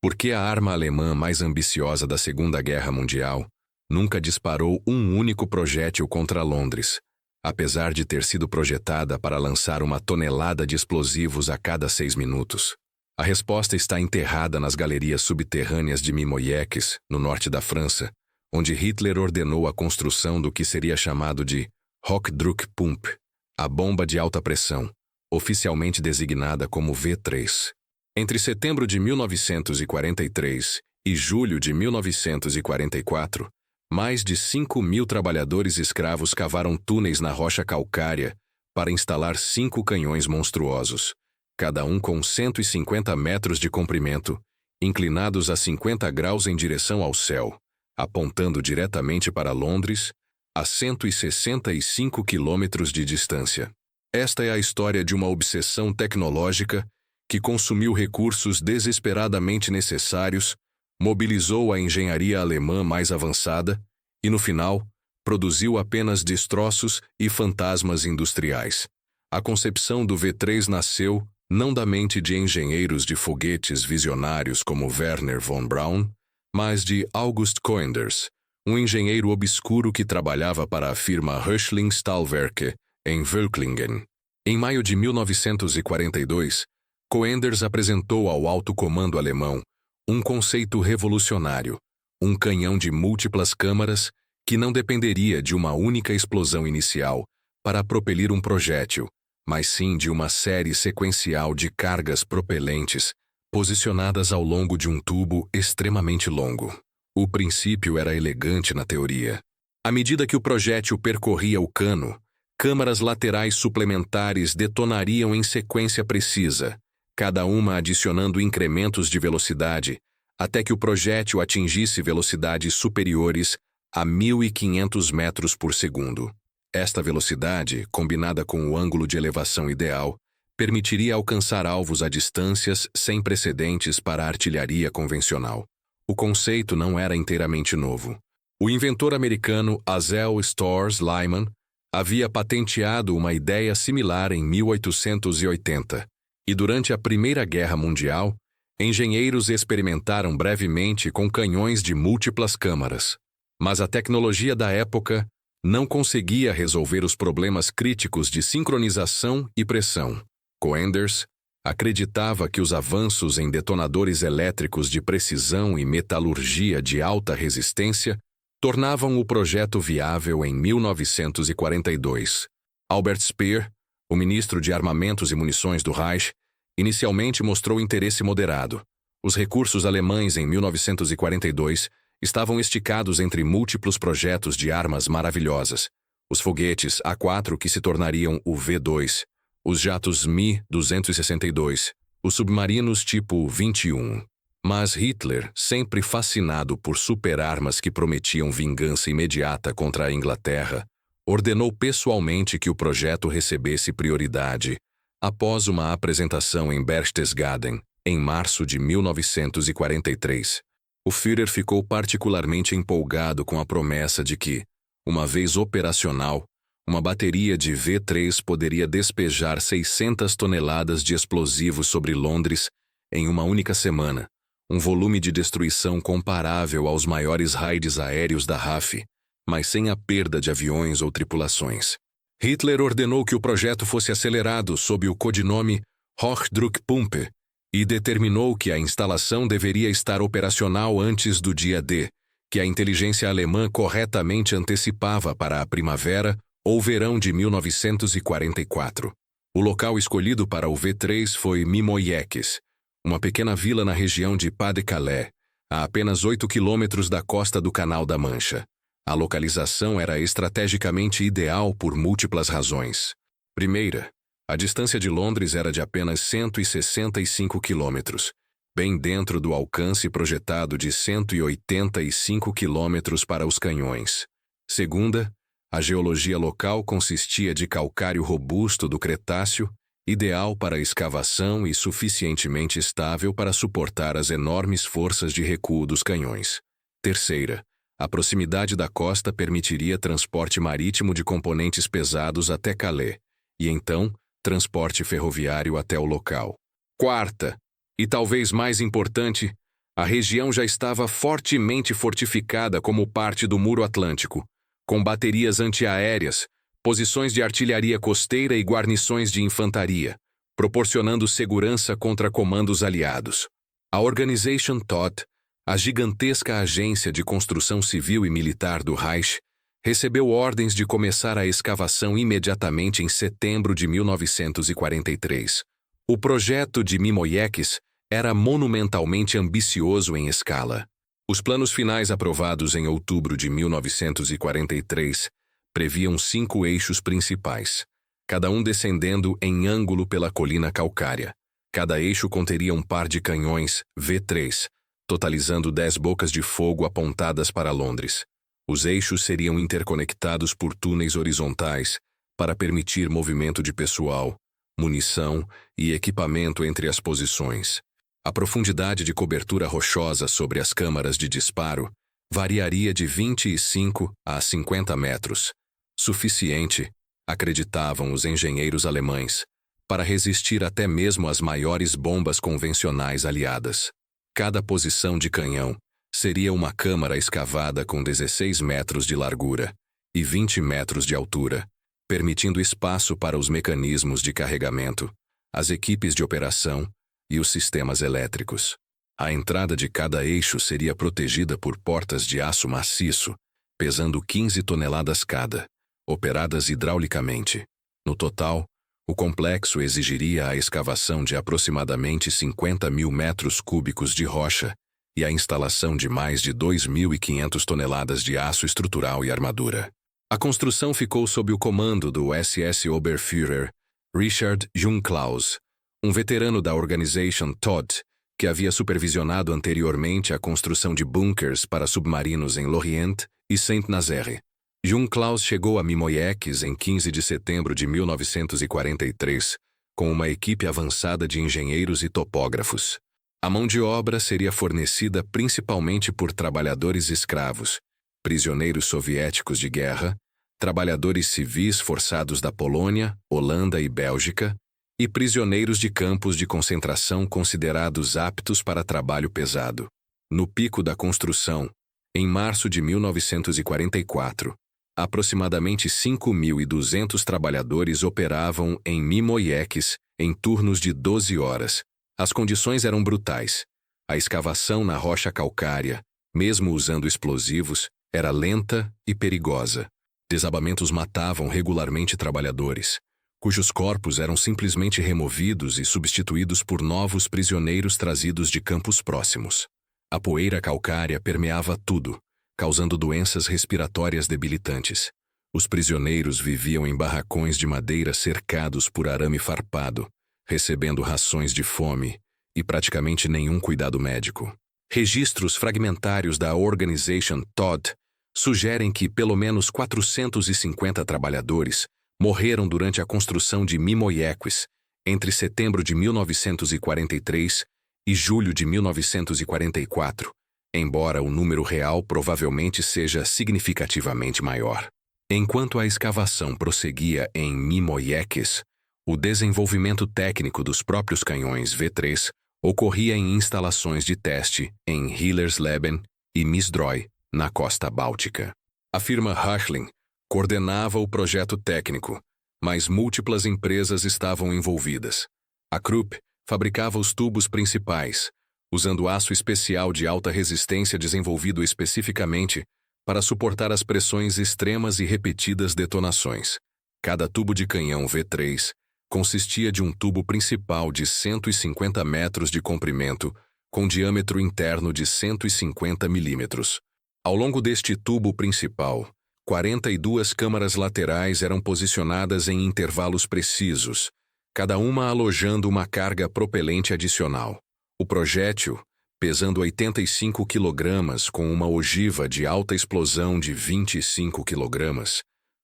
Porque a arma alemã mais ambiciosa da Segunda Guerra Mundial nunca disparou um único projétil contra Londres, apesar de ter sido projetada para lançar 1 tonelada de explosivos a cada 6 minutos. A resposta está enterrada nas galerias subterrâneas de Mimoieques, no norte da França, onde Hitler ordenou a construção do que seria chamado de Hochdruckpumpe, a bomba de alta pressão, oficialmente designada como V3. Entre setembro de 1943 e julho de 1944, mais de 5.000 trabalhadores escravos cavaram túneis na rocha calcária para instalar 5 canhões monstruosos, cada um com 150 metros de comprimento, inclinados a 50 graus em direção ao céu, apontando diretamente para Londres, a 165 quilômetros de distância. Esta é a história de uma obsessão tecnológica que consumiu recursos desesperadamente necessários, mobilizou a engenharia alemã mais avançada e, no final, produziu apenas destroços e fantasmas industriais. A concepção do V3 nasceu não da mente de engenheiros de foguetes visionários como Werner von Braun, mas de August Coenders, um engenheiro obscuro que trabalhava para a firma Röchling Stahlwerke, em Völklingen. Em maio de 1942, Coenders apresentou ao alto comando alemão um conceito revolucionário, um canhão de múltiplas câmaras que não dependeria de uma única explosão inicial para propelir um projétil, mas sim de uma série sequencial de cargas propelentes posicionadas ao longo de um tubo extremamente longo. O princípio era elegante na teoria. À medida que o projétil percorria o cano, câmaras laterais suplementares detonariam em sequência precisa, cada uma adicionando incrementos de velocidade, até que o projétil atingisse velocidades superiores a 1.500 metros por segundo. Esta velocidade, combinada com o ângulo de elevação ideal, permitiria alcançar alvos a distâncias sem precedentes para a artilharia convencional. O conceito não era inteiramente novo. O inventor americano Azel Storrs Lyman havia patenteado uma ideia similar em 1880, e durante a Primeira Guerra Mundial, engenheiros experimentaram brevemente com canhões de múltiplas câmaras. Mas a tecnologia da época não conseguia resolver os problemas críticos de sincronização e pressão. Coenders acreditava que os avanços em detonadores elétricos de precisão e metalurgia de alta resistência tornavam o projeto viável em 1942. Albert Speer, o ministro de Armamentos e Munições do Reich, inicialmente mostrou interesse moderado. Os recursos alemães em 1942 estavam esticados entre múltiplos projetos de armas maravilhosas, os foguetes A4 que se tornariam o V2, os jatos Mi-262, os submarinos tipo 21. Mas Hitler, sempre fascinado por superarmas que prometiam vingança imediata contra a Inglaterra, ordenou pessoalmente que o projeto recebesse prioridade após uma apresentação em Berchtesgaden, em março de 1943. O Führer ficou particularmente empolgado com a promessa de que, uma vez operacional, uma bateria de V3 poderia despejar 600 toneladas de explosivos sobre Londres em uma única semana, um volume de destruição comparável aos maiores raids aéreos da RAF, mas sem a perda de aviões ou tripulações. Hitler ordenou que o projeto fosse acelerado sob o codinome Hochdruckpumpe e determinou que a instalação deveria estar operacional antes do dia D, que a inteligência alemã corretamente antecipava para a primavera ou verão de 1944. O local escolhido para o V3 foi Mimoieques, uma pequena vila na região de Pas-de-Calais, a apenas 8 quilômetros da costa do Canal da Mancha. A localização era estrategicamente ideal por múltiplas razões. Primeira, a distância de Londres era de apenas 165 quilômetros, bem dentro do alcance projetado de 185 quilômetros para os canhões. Segunda, a geologia local consistia de calcário robusto do Cretáceo, ideal para a escavação e suficientemente estável para suportar as enormes forças de recuo dos canhões. Terceira, a proximidade da costa permitiria transporte marítimo de componentes pesados até Calais, e então, transporte ferroviário até o local. Quarta, e talvez mais importante, A região já estava fortemente fortificada como parte do Muro Atlântico, com baterias antiaéreas, posições de artilharia costeira e guarnições de infantaria, proporcionando segurança contra comandos aliados. A Organization Todt, a gigantesca agência de construção civil e militar do Reich, recebeu ordens de começar a escavação imediatamente em setembro de 1943. O projeto de Mimoieckis era monumentalmente ambicioso em escala. Os planos finais aprovados em outubro de 1943 previam 5 eixos principais, cada um descendendo em ângulo pela colina calcária. Cada eixo conteria um par de canhões V3, totalizando 10 bocas de fogo apontadas para Londres. Os eixos seriam interconectados por túneis horizontais para permitir movimento de pessoal, munição e equipamento entre as posições. A profundidade de cobertura rochosa sobre as câmaras de disparo variaria de 25 a 50 metros, suficiente, acreditavam os engenheiros alemães, para resistir até mesmo às maiores bombas convencionais aliadas. Cada posição de canhão seria uma câmara escavada com 16 metros de largura e 20 metros de altura, permitindo espaço para os mecanismos de carregamento, as equipes de operação e os sistemas elétricos. A entrada de cada eixo seria protegida por portas de aço maciço, pesando 15 toneladas cada, operadas hidraulicamente. No total, o complexo exigiria a escavação de aproximadamente 50 mil metros cúbicos de rocha e a instalação de mais de 2.500 toneladas de aço estrutural e armadura. A construção ficou sob o comando do SS Oberführer Richard Junklaus, um veterano da Organization Todt, que havia supervisionado anteriormente a construção de bunkers para submarinos em Lorient e Saint-Nazaire. Junklaus chegou a Mimoieckis em 15 de setembro de 1943, com uma equipe avançada de engenheiros e topógrafos. A mão de obra seria fornecida principalmente por trabalhadores escravos, prisioneiros soviéticos de guerra, trabalhadores civis forçados da Polônia, Holanda e Bélgica, e prisioneiros de campos de concentração considerados aptos para trabalho pesado. No pico da construção, em março de 1944, aproximadamente 5.200 trabalhadores operavam em Mimoieckis em turnos de 12 horas. As condições eram brutais. A escavação na rocha calcária, mesmo usando explosivos, era lenta e perigosa. Desabamentos matavam regularmente trabalhadores, cujos corpos eram simplesmente removidos e substituídos por novos prisioneiros trazidos de campos próximos. A poeira calcária permeava tudo, causando doenças respiratórias debilitantes. Os prisioneiros viviam em barracões de madeira cercados por arame farpado, recebendo rações de fome e praticamente nenhum cuidado médico. Registros fragmentários da Organization Todt sugerem que pelo menos 450 trabalhadores morreram durante a construção de Mimoieckis entre setembro de 1943 e julho de 1944, embora o número real provavelmente seja significativamente maior. Enquanto a escavação prosseguia em Mimoieckis, o desenvolvimento técnico dos próprios canhões V3 ocorria em instalações de teste em Hillersleben e Misdroy, na costa báltica. A firma Hachling coordenava o projeto técnico, mas múltiplas empresas estavam envolvidas. A Krupp fabricava os tubos principais, usando aço especial de alta resistência desenvolvido especificamente para suportar as pressões extremas e repetidas detonações. Cada tubo de canhão V3 consistia de um tubo principal de 150 metros de comprimento, com diâmetro interno de 150 milímetros. Ao longo deste tubo principal, 42 câmaras laterais eram posicionadas em intervalos precisos, cada uma alojando uma carga propelente adicional. O projétil, pesando 85 kg com uma ogiva de alta explosão de 25 kg,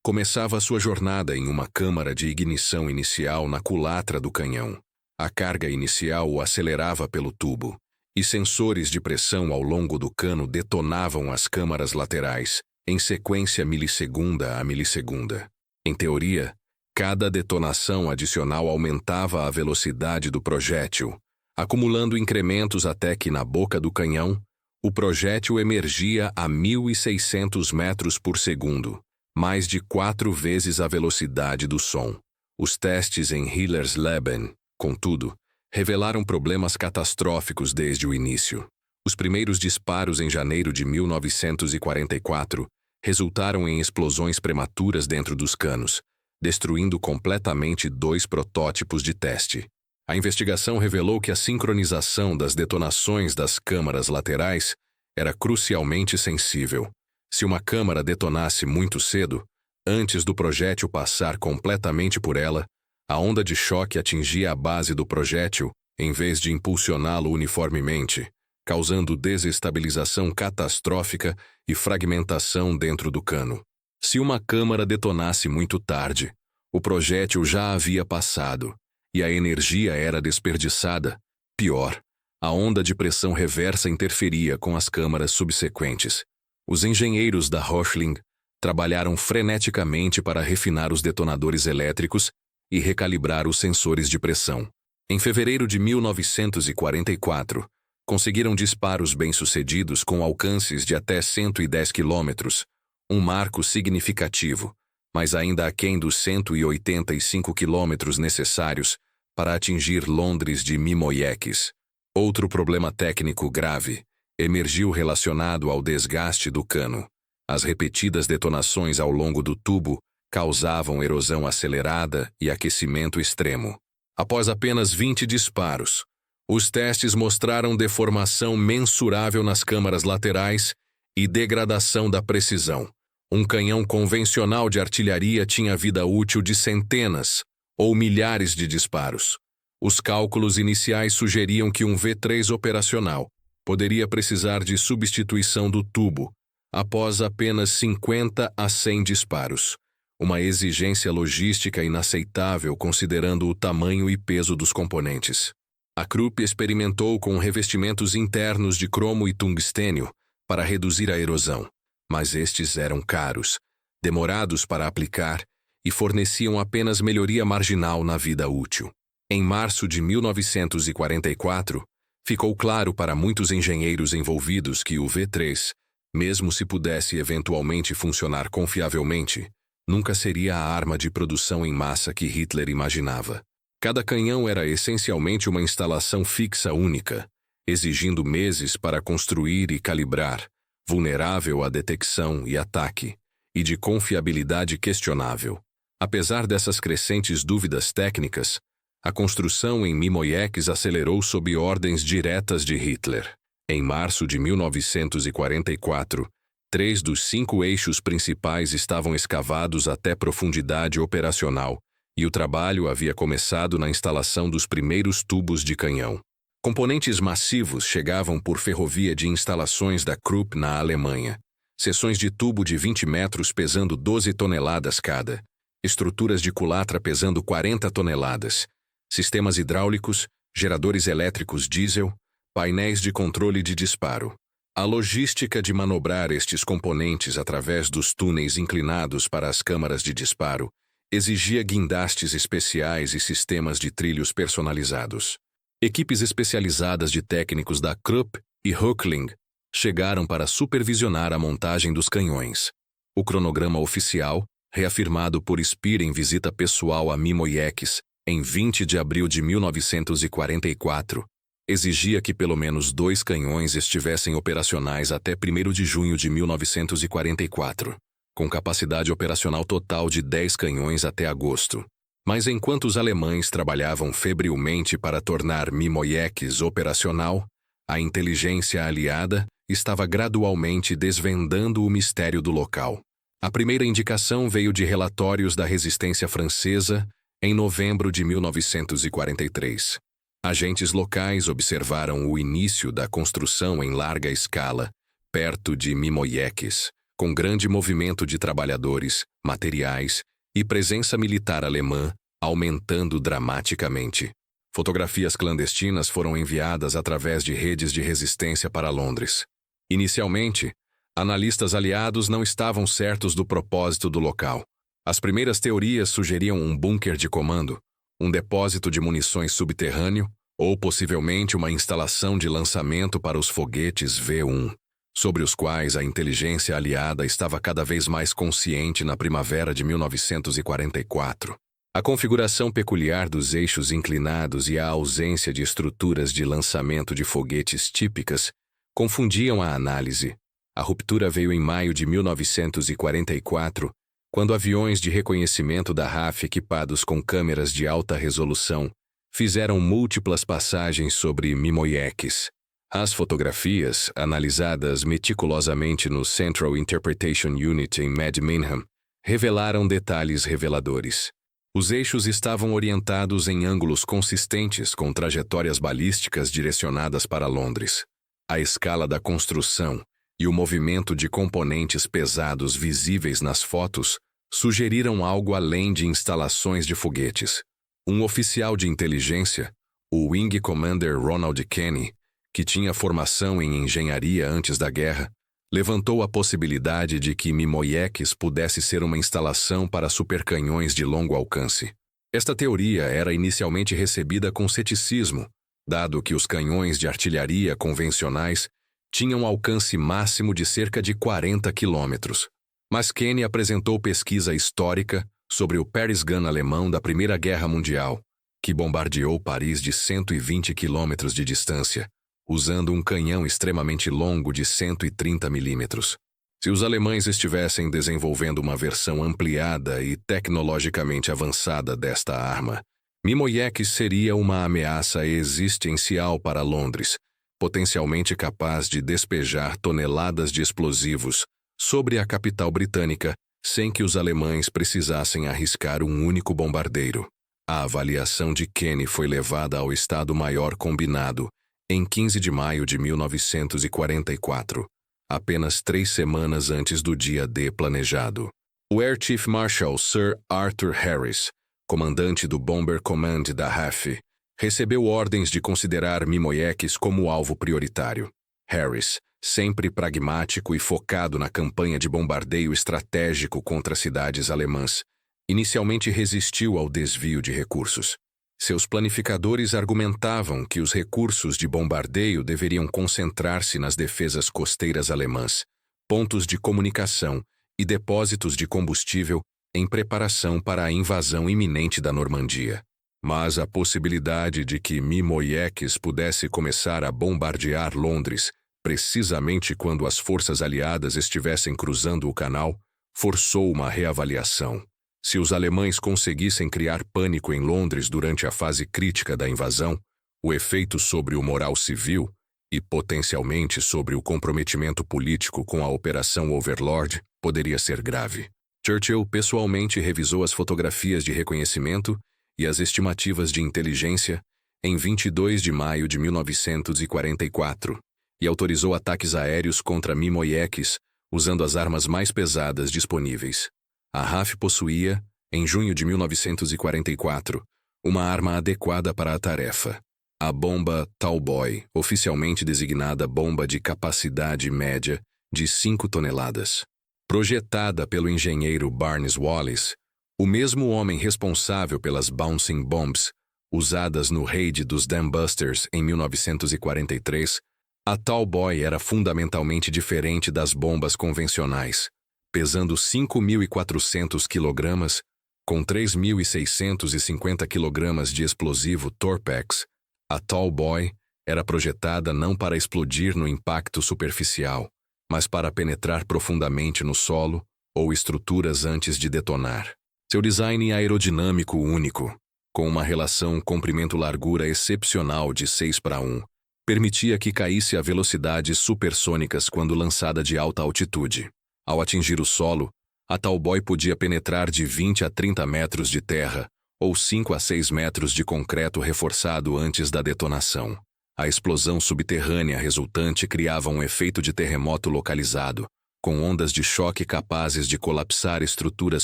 começava sua jornada em uma câmara de ignição inicial na culatra do canhão. A carga inicial o acelerava pelo tubo, e sensores de pressão ao longo do cano detonavam as câmaras laterais, em sequência milissegunda a milissegunda. Em teoria, cada detonação adicional aumentava a velocidade do projétil, acumulando incrementos até que, na boca do canhão, o projétil emergia a 1.600 metros por segundo, mais de 4 vezes a velocidade do som. Os testes em Hillersleben, contudo, revelaram problemas catastróficos desde o início. Os primeiros disparos em janeiro de 1944 resultaram em explosões prematuras dentro dos canos, destruindo completamente 2 protótipos de teste. A investigação revelou que a sincronização das detonações das câmaras laterais era crucialmente sensível. Se uma câmara detonasse muito cedo, antes do projétil passar completamente por ela, a onda de choque atingia a base do projétil, em vez de impulsioná-lo uniformemente, causando desestabilização catastrófica e fragmentação dentro do cano. Se uma câmara detonasse muito tarde, o projétil já havia passado, e a energia era desperdiçada. Pior, a onda de pressão reversa interferia com as câmaras subsequentes. Os engenheiros da Röchling trabalharam freneticamente para refinar os detonadores elétricos e recalibrar os sensores de pressão. Em fevereiro de 1944, conseguiram disparos bem-sucedidos com alcances de até 110 quilômetros, um marco significativo, mas ainda aquém dos 185 quilômetros necessários para atingir Londres de Mimoieckis. Outro problema técnico grave emergiu relacionado ao desgaste do cano. As repetidas detonações ao longo do tubo causavam erosão acelerada e aquecimento extremo. Após apenas 20 disparos, os testes mostraram deformação mensurável nas câmaras laterais e degradação da precisão. Um canhão convencional de artilharia tinha vida útil de centenas ou milhares de disparos. Os cálculos iniciais sugeriam que um V3 operacional poderia precisar de substituição do tubo após apenas 50 a 100 disparos, uma exigência logística inaceitável considerando o tamanho e peso dos componentes. A Krupp experimentou com revestimentos internos de cromo e tungstênio para reduzir a erosão, mas estes eram caros, demorados para aplicar e forneciam apenas melhoria marginal na vida útil. Em março de 1944, ficou claro para muitos engenheiros envolvidos que o V3, mesmo se pudesse eventualmente funcionar confiavelmente, nunca seria a arma de produção em massa que Hitler imaginava. Cada canhão era essencialmente uma instalação fixa única, exigindo meses para construir e calibrar, vulnerável à detecção e ataque, e de confiabilidade questionável. Apesar dessas crescentes dúvidas técnicas, a construção em Mimoieckis acelerou sob ordens diretas de Hitler. Em março de 1944, 3 dos 5 eixos principais estavam escavados até profundidade operacional, e o trabalho havia começado na instalação dos primeiros tubos de canhão. Componentes massivos chegavam por ferrovia de instalações da Krupp na Alemanha. Seções de tubo de 20 metros pesando 12 toneladas cada. Estruturas de culatra pesando 40 toneladas. Sistemas hidráulicos, geradores elétricos diesel, painéis de controle de disparo. A logística de manobrar estes componentes através dos túneis inclinados para as câmaras de disparo exigia guindastes especiais e sistemas de trilhos personalizados. Equipes especializadas de técnicos da Krupp e Röchling chegaram para supervisionar a montagem dos canhões. O cronograma oficial, reafirmado por Speer em visita pessoal a Mimoieckis em 20 de abril de 1944, exigia que pelo menos 2 canhões estivessem operacionais até 1º de junho de 1944, com capacidade operacional total de 10 canhões até agosto. Mas enquanto os alemães trabalhavam febrilmente para tornar Mimoieckis operacional, a inteligência aliada estava gradualmente desvendando o mistério do local. A primeira indicação veio de relatórios da resistência francesa em novembro de 1943. Agentes locais observaram o início da construção em larga escala, perto de Mimoieckis, com grande movimento de trabalhadores, materiais e presença militar alemã aumentando dramaticamente. Fotografias clandestinas foram enviadas através de redes de resistência para Londres. Inicialmente, analistas aliados não estavam certos do propósito do local. As primeiras teorias sugeriam um bunker de comando, um depósito de munições subterrâneo ou possivelmente uma instalação de lançamento para os foguetes V-1, sobre os quais a inteligência aliada estava cada vez mais consciente na primavera de 1944. A configuração peculiar dos eixos inclinados e a ausência de estruturas de lançamento de foguetes típicas confundiam a análise. A ruptura veio em maio de 1944, quando aviões de reconhecimento da RAF equipados com câmeras de alta resolução fizeram múltiplas passagens sobre Mimoiekis. As fotografias, analisadas meticulosamente no Central Interpretation Unit em Mad Minham, revelaram detalhes reveladores. Os eixos estavam orientados em ângulos consistentes com trajetórias balísticas direcionadas para Londres. A escala da construção e o movimento de componentes pesados visíveis nas fotos sugeriram algo além de instalações de foguetes. Um oficial de inteligência, o Wing Commander Ronald Kenny, que tinha formação em engenharia antes da guerra, levantou a possibilidade de que Mimoiekis pudesse ser uma instalação para supercanhões de longo alcance. Esta teoria era inicialmente recebida com ceticismo, dado que os canhões de artilharia convencionais tinham alcance máximo de cerca de 40 quilômetros. Mas Kenny apresentou pesquisa histórica sobre o Paris Gun alemão da Primeira Guerra Mundial, que bombardeou Paris de 120 quilômetros de distância, usando um canhão extremamente longo de 130 milímetros. Se os alemães estivessem desenvolvendo uma versão ampliada e tecnologicamente avançada desta arma, Mimoiekis seria uma ameaça existencial para Londres, potencialmente capaz de despejar toneladas de explosivos sobre a capital britânica sem que os alemães precisassem arriscar um único bombardeiro. A avaliação de Kenny foi levada ao Estado-Maior Combinado em 15 de maio de 1944, apenas 3 semanas antes do dia D planejado. O Air Chief Marshal Sir Arthur Harris, comandante do Bomber Command da RAF, recebeu ordens de considerar Mimoiekis como alvo prioritário. Harris, sempre pragmático e focado na campanha de bombardeio estratégico contra cidades alemãs, inicialmente resistiu ao desvio de recursos. Seus planificadores argumentavam que os recursos de bombardeio deveriam concentrar-se nas defesas costeiras alemãs, pontos de comunicação e depósitos de combustível em preparação para a invasão iminente da Normandia. Mas a possibilidade de que Mimoiekis pudesse começar a bombardear Londres, precisamente quando as forças aliadas estivessem cruzando o canal, forçou uma reavaliação. Se os alemães conseguissem criar pânico em Londres durante a fase crítica da invasão, o efeito sobre o moral civil e, potencialmente, sobre o comprometimento político com a Operação Overlord poderia ser grave. Churchill pessoalmente revisou as fotografias de reconhecimento e as estimativas de inteligência em 22 de maio de 1944 e autorizou ataques aéreos contra Mimoiekis usando as armas mais pesadas disponíveis. A RAF possuía, em junho de 1944, uma arma adequada para a tarefa. A bomba Tallboy, oficialmente designada bomba de capacidade média de 5 toneladas. Projetada pelo engenheiro Barnes Wallis, o mesmo homem responsável pelas Bouncing Bombs, usadas no raid dos Dambusters em 1943, a Tallboy era fundamentalmente diferente das bombas convencionais. Pesando 5.400 kg, com 3.650 kg de explosivo Torpex, a Tallboy era projetada não para explodir no impacto superficial, mas para penetrar profundamente no solo ou estruturas antes de detonar. Seu design aerodinâmico único, com uma relação comprimento-largura excepcional de 6:1, permitia que caísse a velocidades supersônicas quando lançada de alta altitude. Ao atingir o solo, a Tallboy podia penetrar de 20 a 30 metros de terra ou 5 a 6 metros de concreto reforçado antes da detonação. A explosão subterrânea resultante criava um efeito de terremoto localizado, com ondas de choque capazes de colapsar estruturas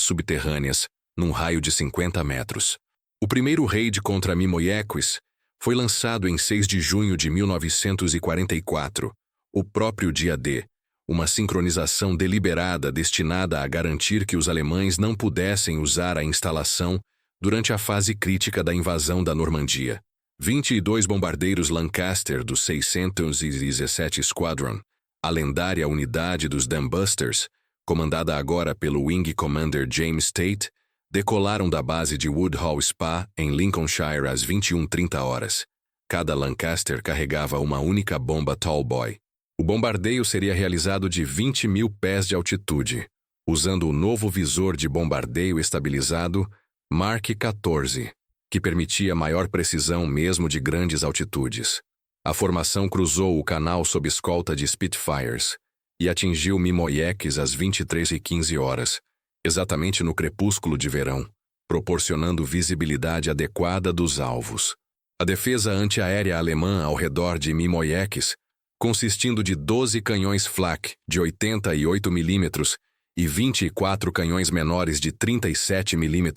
subterrâneas num raio de 50 metros. O primeiro raid contra Mimoiekis foi lançado em 6 de junho de 1944, o próprio dia D, uma sincronização deliberada destinada a garantir que os alemães não pudessem usar a instalação durante a fase crítica da invasão da Normandia. 22 bombardeiros Lancaster do 617 Squadron, a lendária unidade dos Dambusters, comandada agora pelo Wing Commander James Tate, decolaram da base de Woodhall Spa, em Lincolnshire, às 21h30. Cada Lancaster carregava uma única bomba Tallboy. O bombardeio seria realizado de 20.000 pés de altitude, usando o novo visor de bombardeio estabilizado Mark 14, que permitia maior precisão mesmo de grandes altitudes. A formação cruzou o canal sob escolta de Spitfires e atingiu Mimoyeques às 23h15, exatamente no crepúsculo de verão, proporcionando visibilidade adequada dos alvos. A defesa antiaérea alemã ao redor de Mimoyeques, consistindo de 12 canhões Flak de 88 mm e 24 canhões menores de 37 mm,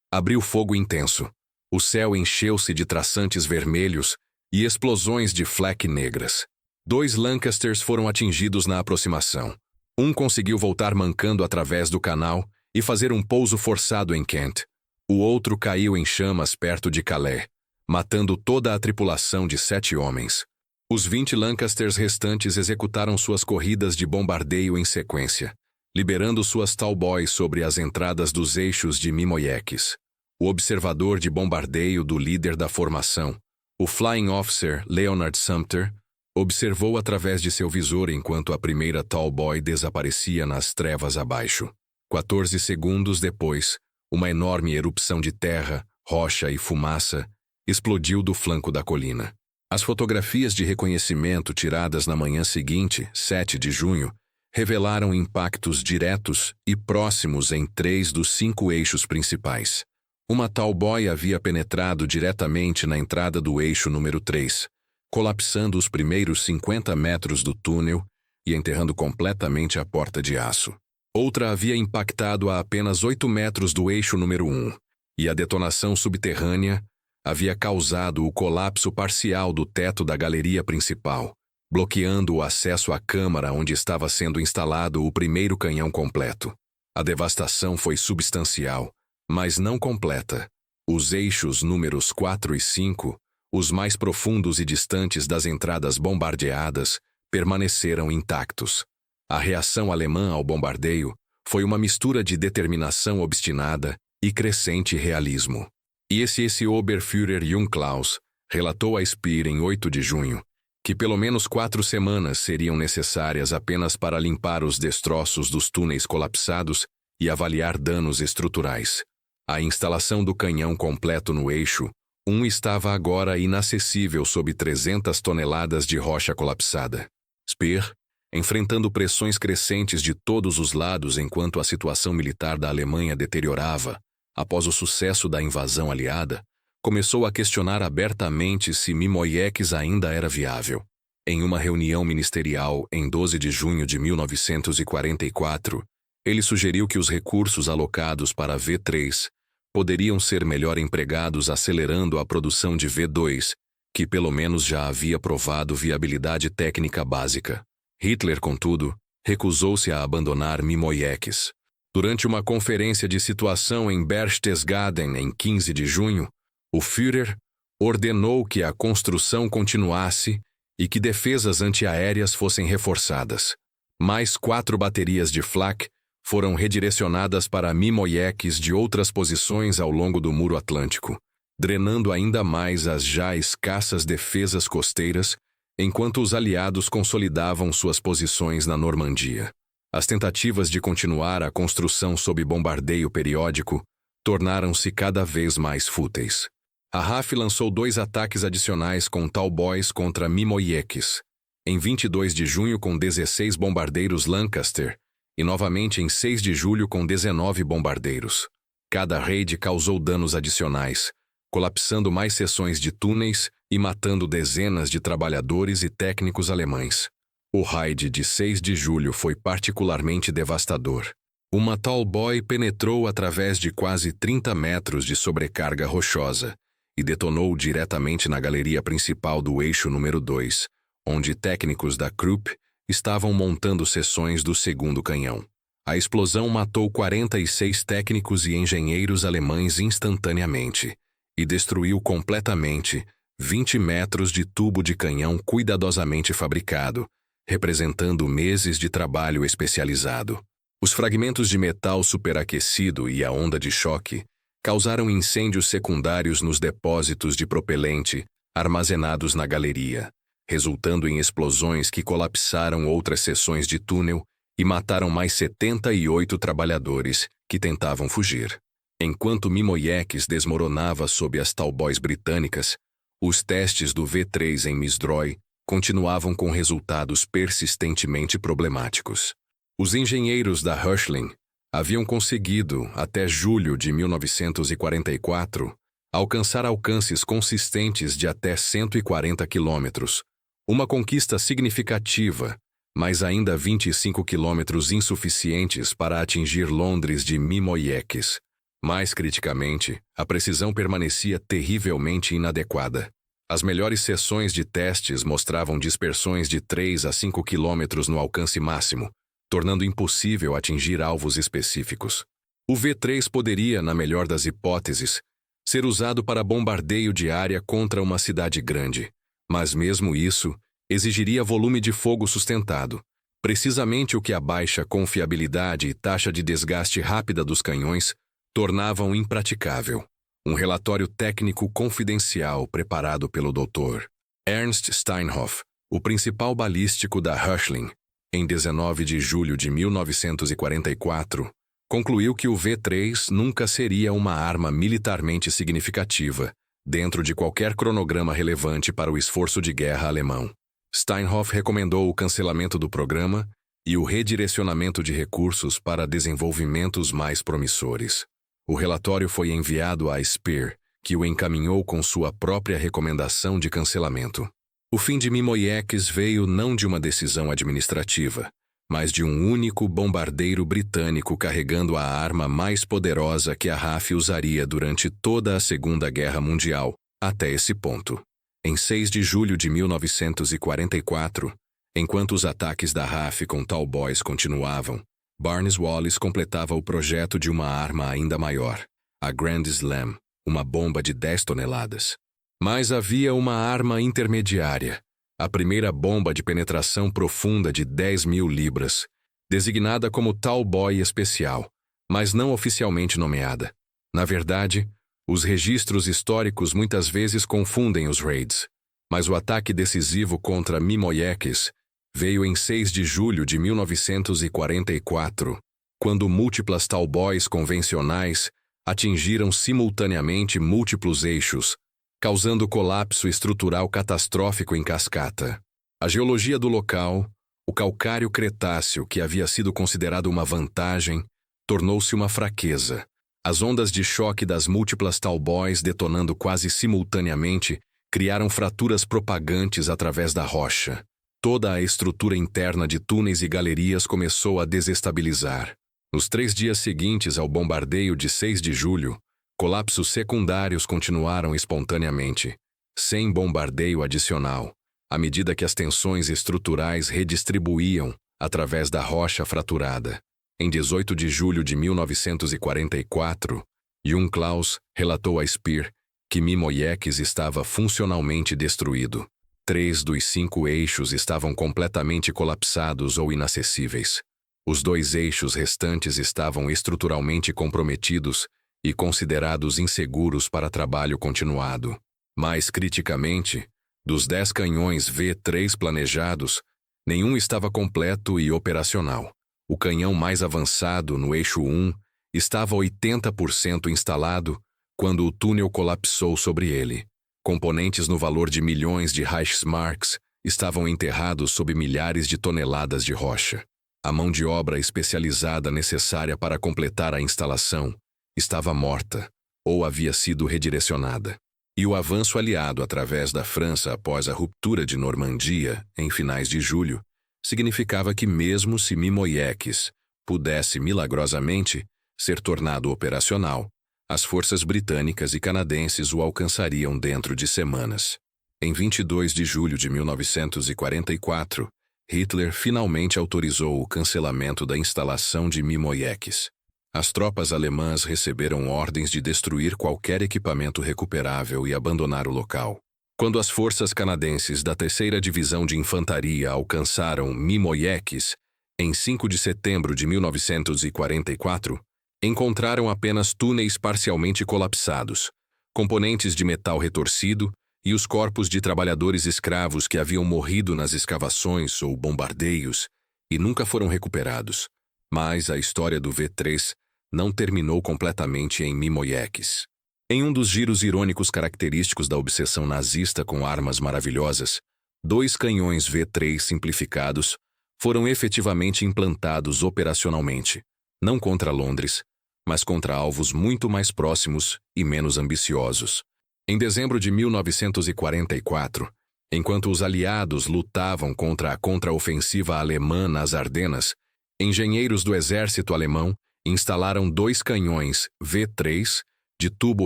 abriu fogo intenso. O céu encheu-se de traçantes vermelhos e explosões de Flak negras. 2 Lancasters foram atingidos na aproximação. Um conseguiu voltar mancando através do canal e fazer um pouso forçado em Kent. O outro caiu em chamas perto de Calais, matando toda a tripulação de 7 homens. Os 20 Lancasters restantes executaram suas corridas de bombardeio em sequência, liberando suas Tallboys sobre as entradas dos eixos de Mimoyeques. O observador de bombardeio do líder da formação, o Flying Officer Leonard Sumter, observou através de seu visor enquanto a primeira Tallboy desaparecia nas trevas abaixo. 14 segundos depois, uma enorme erupção de terra, rocha e fumaça explodiu do flanco da colina. As fotografias de reconhecimento tiradas na manhã seguinte, 7 de junho, revelaram impactos diretos e próximos em 3 dos 5 eixos principais. Uma Tallboy havia penetrado diretamente na entrada do eixo número 3, colapsando os primeiros 50 metros do túnel e enterrando completamente a porta de aço. Outra havia impactado a apenas 8 metros do eixo número 1, e a detonação subterrânea havia causado o colapso parcial do teto da galeria principal, bloqueando o acesso à câmara onde estava sendo instalado o primeiro canhão completo. A devastação foi substancial, mas não completa. Os eixos números 4 e 5, os mais profundos e distantes das entradas bombardeadas, permaneceram intactos. A reação alemã ao bombardeio foi uma mistura de determinação obstinada e crescente realismo. E esse Oberführer Jungklaus relatou a Speer em 8 de junho que pelo menos 4 semanas seriam necessárias apenas para limpar os destroços dos túneis colapsados e avaliar danos estruturais. A instalação do canhão completo no eixo 1 estava agora inacessível sob 300 toneladas de rocha colapsada. Speer, enfrentando pressões crescentes de todos os lados enquanto a situação militar da Alemanha deteriorava, após o sucesso da invasão aliada, começou a questionar abertamente se Mimoyeques ainda era viável. Em uma reunião ministerial em 12 de junho de 1944, ele sugeriu que os recursos alocados para V3 poderiam ser melhor empregados acelerando a produção de V2, que pelo menos já havia provado viabilidade técnica básica. Hitler, contudo, recusou-se a abandonar Mimoyeques. Durante uma conferência de situação em Berchtesgaden em 15 de junho, o Führer ordenou que a construção continuasse e que defesas antiaéreas fossem reforçadas. Mais 4 baterias de Flak foram redirecionadas para Mimoyeques de outras posições ao longo do Muro Atlântico, drenando ainda mais as já escassas defesas costeiras, enquanto os aliados consolidavam suas posições na Normandia. As tentativas de continuar a construção sob bombardeio periódico tornaram-se cada vez mais fúteis. A RAF lançou 2 ataques adicionais com Tallboys contra Mimoyeques, em 22 de junho com 16 bombardeiros Lancaster e novamente em 6 de julho com 19 bombardeiros. Cada raid causou danos adicionais, colapsando mais seções de túneis e matando dezenas de trabalhadores e técnicos alemães. O raid de 6 de julho foi particularmente devastador. Uma Tallboy penetrou através de quase 30 metros de sobrecarga rochosa e detonou diretamente na galeria principal do eixo número 2, onde técnicos da Krupp estavam montando seções do segundo canhão. A explosão matou 46 técnicos e engenheiros alemães instantaneamente e destruiu completamente 20 metros de tubo de canhão cuidadosamente fabricado, representando meses de trabalho especializado. Os fragmentos de metal superaquecido e a onda de choque causaram incêndios secundários nos depósitos de propelente armazenados na galeria, resultando em explosões que colapsaram outras seções de túnel e mataram mais 78 trabalhadores que tentavam fugir. Enquanto Mimoiekis desmoronava sob as Talboys britânicas, os testes do V3 em Misdroy continuavam com resultados persistentemente problemáticos. Os engenheiros da Hirschling haviam conseguido, até julho de 1944, alcançar alcances consistentes de até 140 quilômetros, uma conquista significativa, mas ainda 25 quilômetros insuficientes para atingir Londres de Mimoiekis. Mais criticamente, a precisão permanecia terrivelmente inadequada. As melhores seções de testes mostravam dispersões de 3 a 5 quilômetros no alcance máximo, tornando impossível atingir alvos específicos. O V3 poderia, na melhor das hipóteses, ser usado para bombardeio de área contra uma cidade grande, mas mesmo isso exigiria volume de fogo sustentado, precisamente o que a baixa confiabilidade e taxa de desgaste rápida dos canhões tornavam impraticável. Um relatório técnico confidencial preparado pelo Dr. Ernst Steinhoff, o principal balístico da Hirschling, em 19 de julho de 1944, concluiu que o V3 nunca seria uma arma militarmente significativa, dentro de qualquer cronograma relevante para o esforço de guerra alemão. Steinhoff recomendou o cancelamento do programa e o redirecionamento de recursos para desenvolvimentos mais promissores. O relatório foi enviado à Speer, que o encaminhou com sua própria recomendação de cancelamento. O fim de Mimoiekis veio não de uma decisão administrativa, mas de um único bombardeiro britânico carregando a arma mais poderosa que a RAF usaria durante toda a Segunda Guerra Mundial, até esse ponto. Em 6 de julho de 1944, enquanto os ataques da RAF com Talboys continuavam, Barnes Wallis completava o projeto de uma arma ainda maior, a Grand Slam, uma bomba de 10 toneladas. Mas havia uma arma intermediária, a primeira bomba de penetração profunda de 10.000 libras, designada como Talboy Especial, mas não oficialmente nomeada. Na verdade, os registros históricos muitas vezes confundem os raids, mas o ataque decisivo contra Mimoiekis veio em 6 de julho de 1944, quando múltiplas Talboys convencionais atingiram simultaneamente múltiplos eixos, causando colapso estrutural catastrófico em cascata. A geologia do local, o calcário cretáceo que havia sido considerado uma vantagem, tornou-se uma fraqueza. As ondas de choque das múltiplas Talboys detonando quase simultaneamente criaram fraturas propagantes através da rocha. Toda a estrutura interna de túneis e galerias começou a desestabilizar. Nos 3 dias seguintes ao bombardeio de 6 de julho, colapsos secundários continuaram espontaneamente, sem bombardeio adicional, à medida que as tensões estruturais redistribuíam através da rocha fraturada. Em 18 de julho de 1944, Jung Klaus relatou a Speer que Mimoiekis estava funcionalmente destruído. 3 dos 5 eixos estavam completamente colapsados ou inacessíveis. Os 2 eixos restantes estavam estruturalmente comprometidos e considerados inseguros para trabalho continuado. Mais criticamente, dos 10 canhões V3 planejados, nenhum estava completo e operacional. O canhão mais avançado, no eixo 1, estava 80% instalado quando o túnel colapsou sobre ele. Componentes no valor de milhões de Reichsmarks estavam enterrados sob milhares de toneladas de rocha. A mão de obra especializada necessária para completar a instalação estava morta ou havia sido redirecionada. E o avanço aliado através da França após a ruptura de Normandia, em finais de julho, significava que mesmo se Mimoiekis pudesse milagrosamente ser tornado operacional, as forças britânicas e canadenses o alcançariam dentro de semanas. Em 22 de julho de 1944, Hitler finalmente autorizou o cancelamento da instalação de Mimoiekis. As tropas alemãs receberam ordens de destruir qualquer equipamento recuperável e abandonar o local. Quando as forças canadenses da 3ª Divisão de Infantaria alcançaram Mimoyeques, em 5 de setembro de 1944, encontraram apenas túneis parcialmente colapsados, componentes de metal retorcido e os corpos de trabalhadores escravos que haviam morrido nas escavações ou bombardeios e nunca foram recuperados. Mas a história do V3 não terminou completamente em Mimoyeques. Em um dos giros irônicos característicos da obsessão nazista com armas maravilhosas, 2 canhões V3 simplificados foram efetivamente implantados operacionalmente, não contra Londres, mas contra alvos muito mais próximos e menos ambiciosos. Em dezembro de 1944, enquanto os aliados lutavam contra a contraofensiva alemã nas Ardenas, engenheiros do exército alemão instalaram 2 canhões V3 de tubo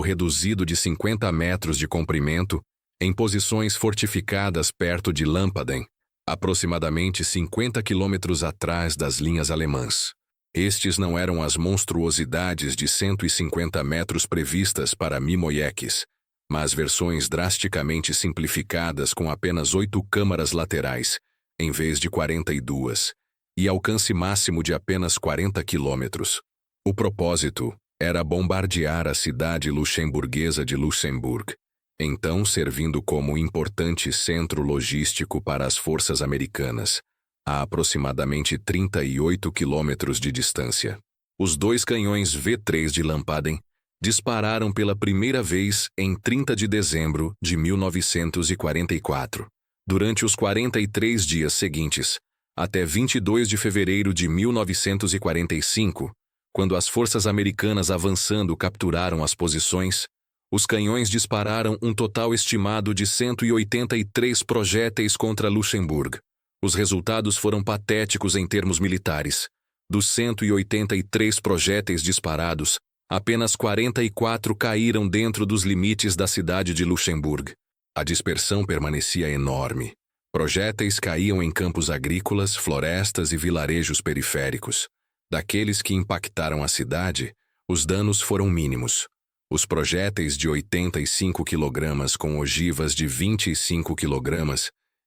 reduzido de 50 metros de comprimento em posições fortificadas perto de Lampaden, aproximadamente 50 quilômetros atrás das linhas alemãs. Estes não eram as monstruosidades de 150 metros previstas para Mimoyeques, mas versões drasticamente simplificadas com apenas 8 câmaras laterais, em vez de 42, e alcance máximo de apenas 40 quilômetros. O propósito era bombardear a cidade luxemburguesa de Luxemburgo, então servindo como importante centro logístico para as forças americanas, a aproximadamente 38 quilômetros de distância. Os 2 canhões V3 de Lampaden dispararam pela primeira vez em 30 de dezembro de 1944, durante os 43 dias seguintes, até 22 de fevereiro de 1945, quando as forças americanas avançando capturaram as posições, os canhões dispararam um total estimado de 183 projéteis contra Luxemburgo. Os resultados foram patéticos em termos militares. Dos 183 projéteis disparados, apenas 44 caíram dentro dos limites da cidade de Luxemburgo. A dispersão permanecia enorme. Projéteis caíam em campos agrícolas, florestas e vilarejos periféricos. Daqueles que impactaram a cidade, os danos foram mínimos. Os projéteis de 85 kg com ogivas de 25 kg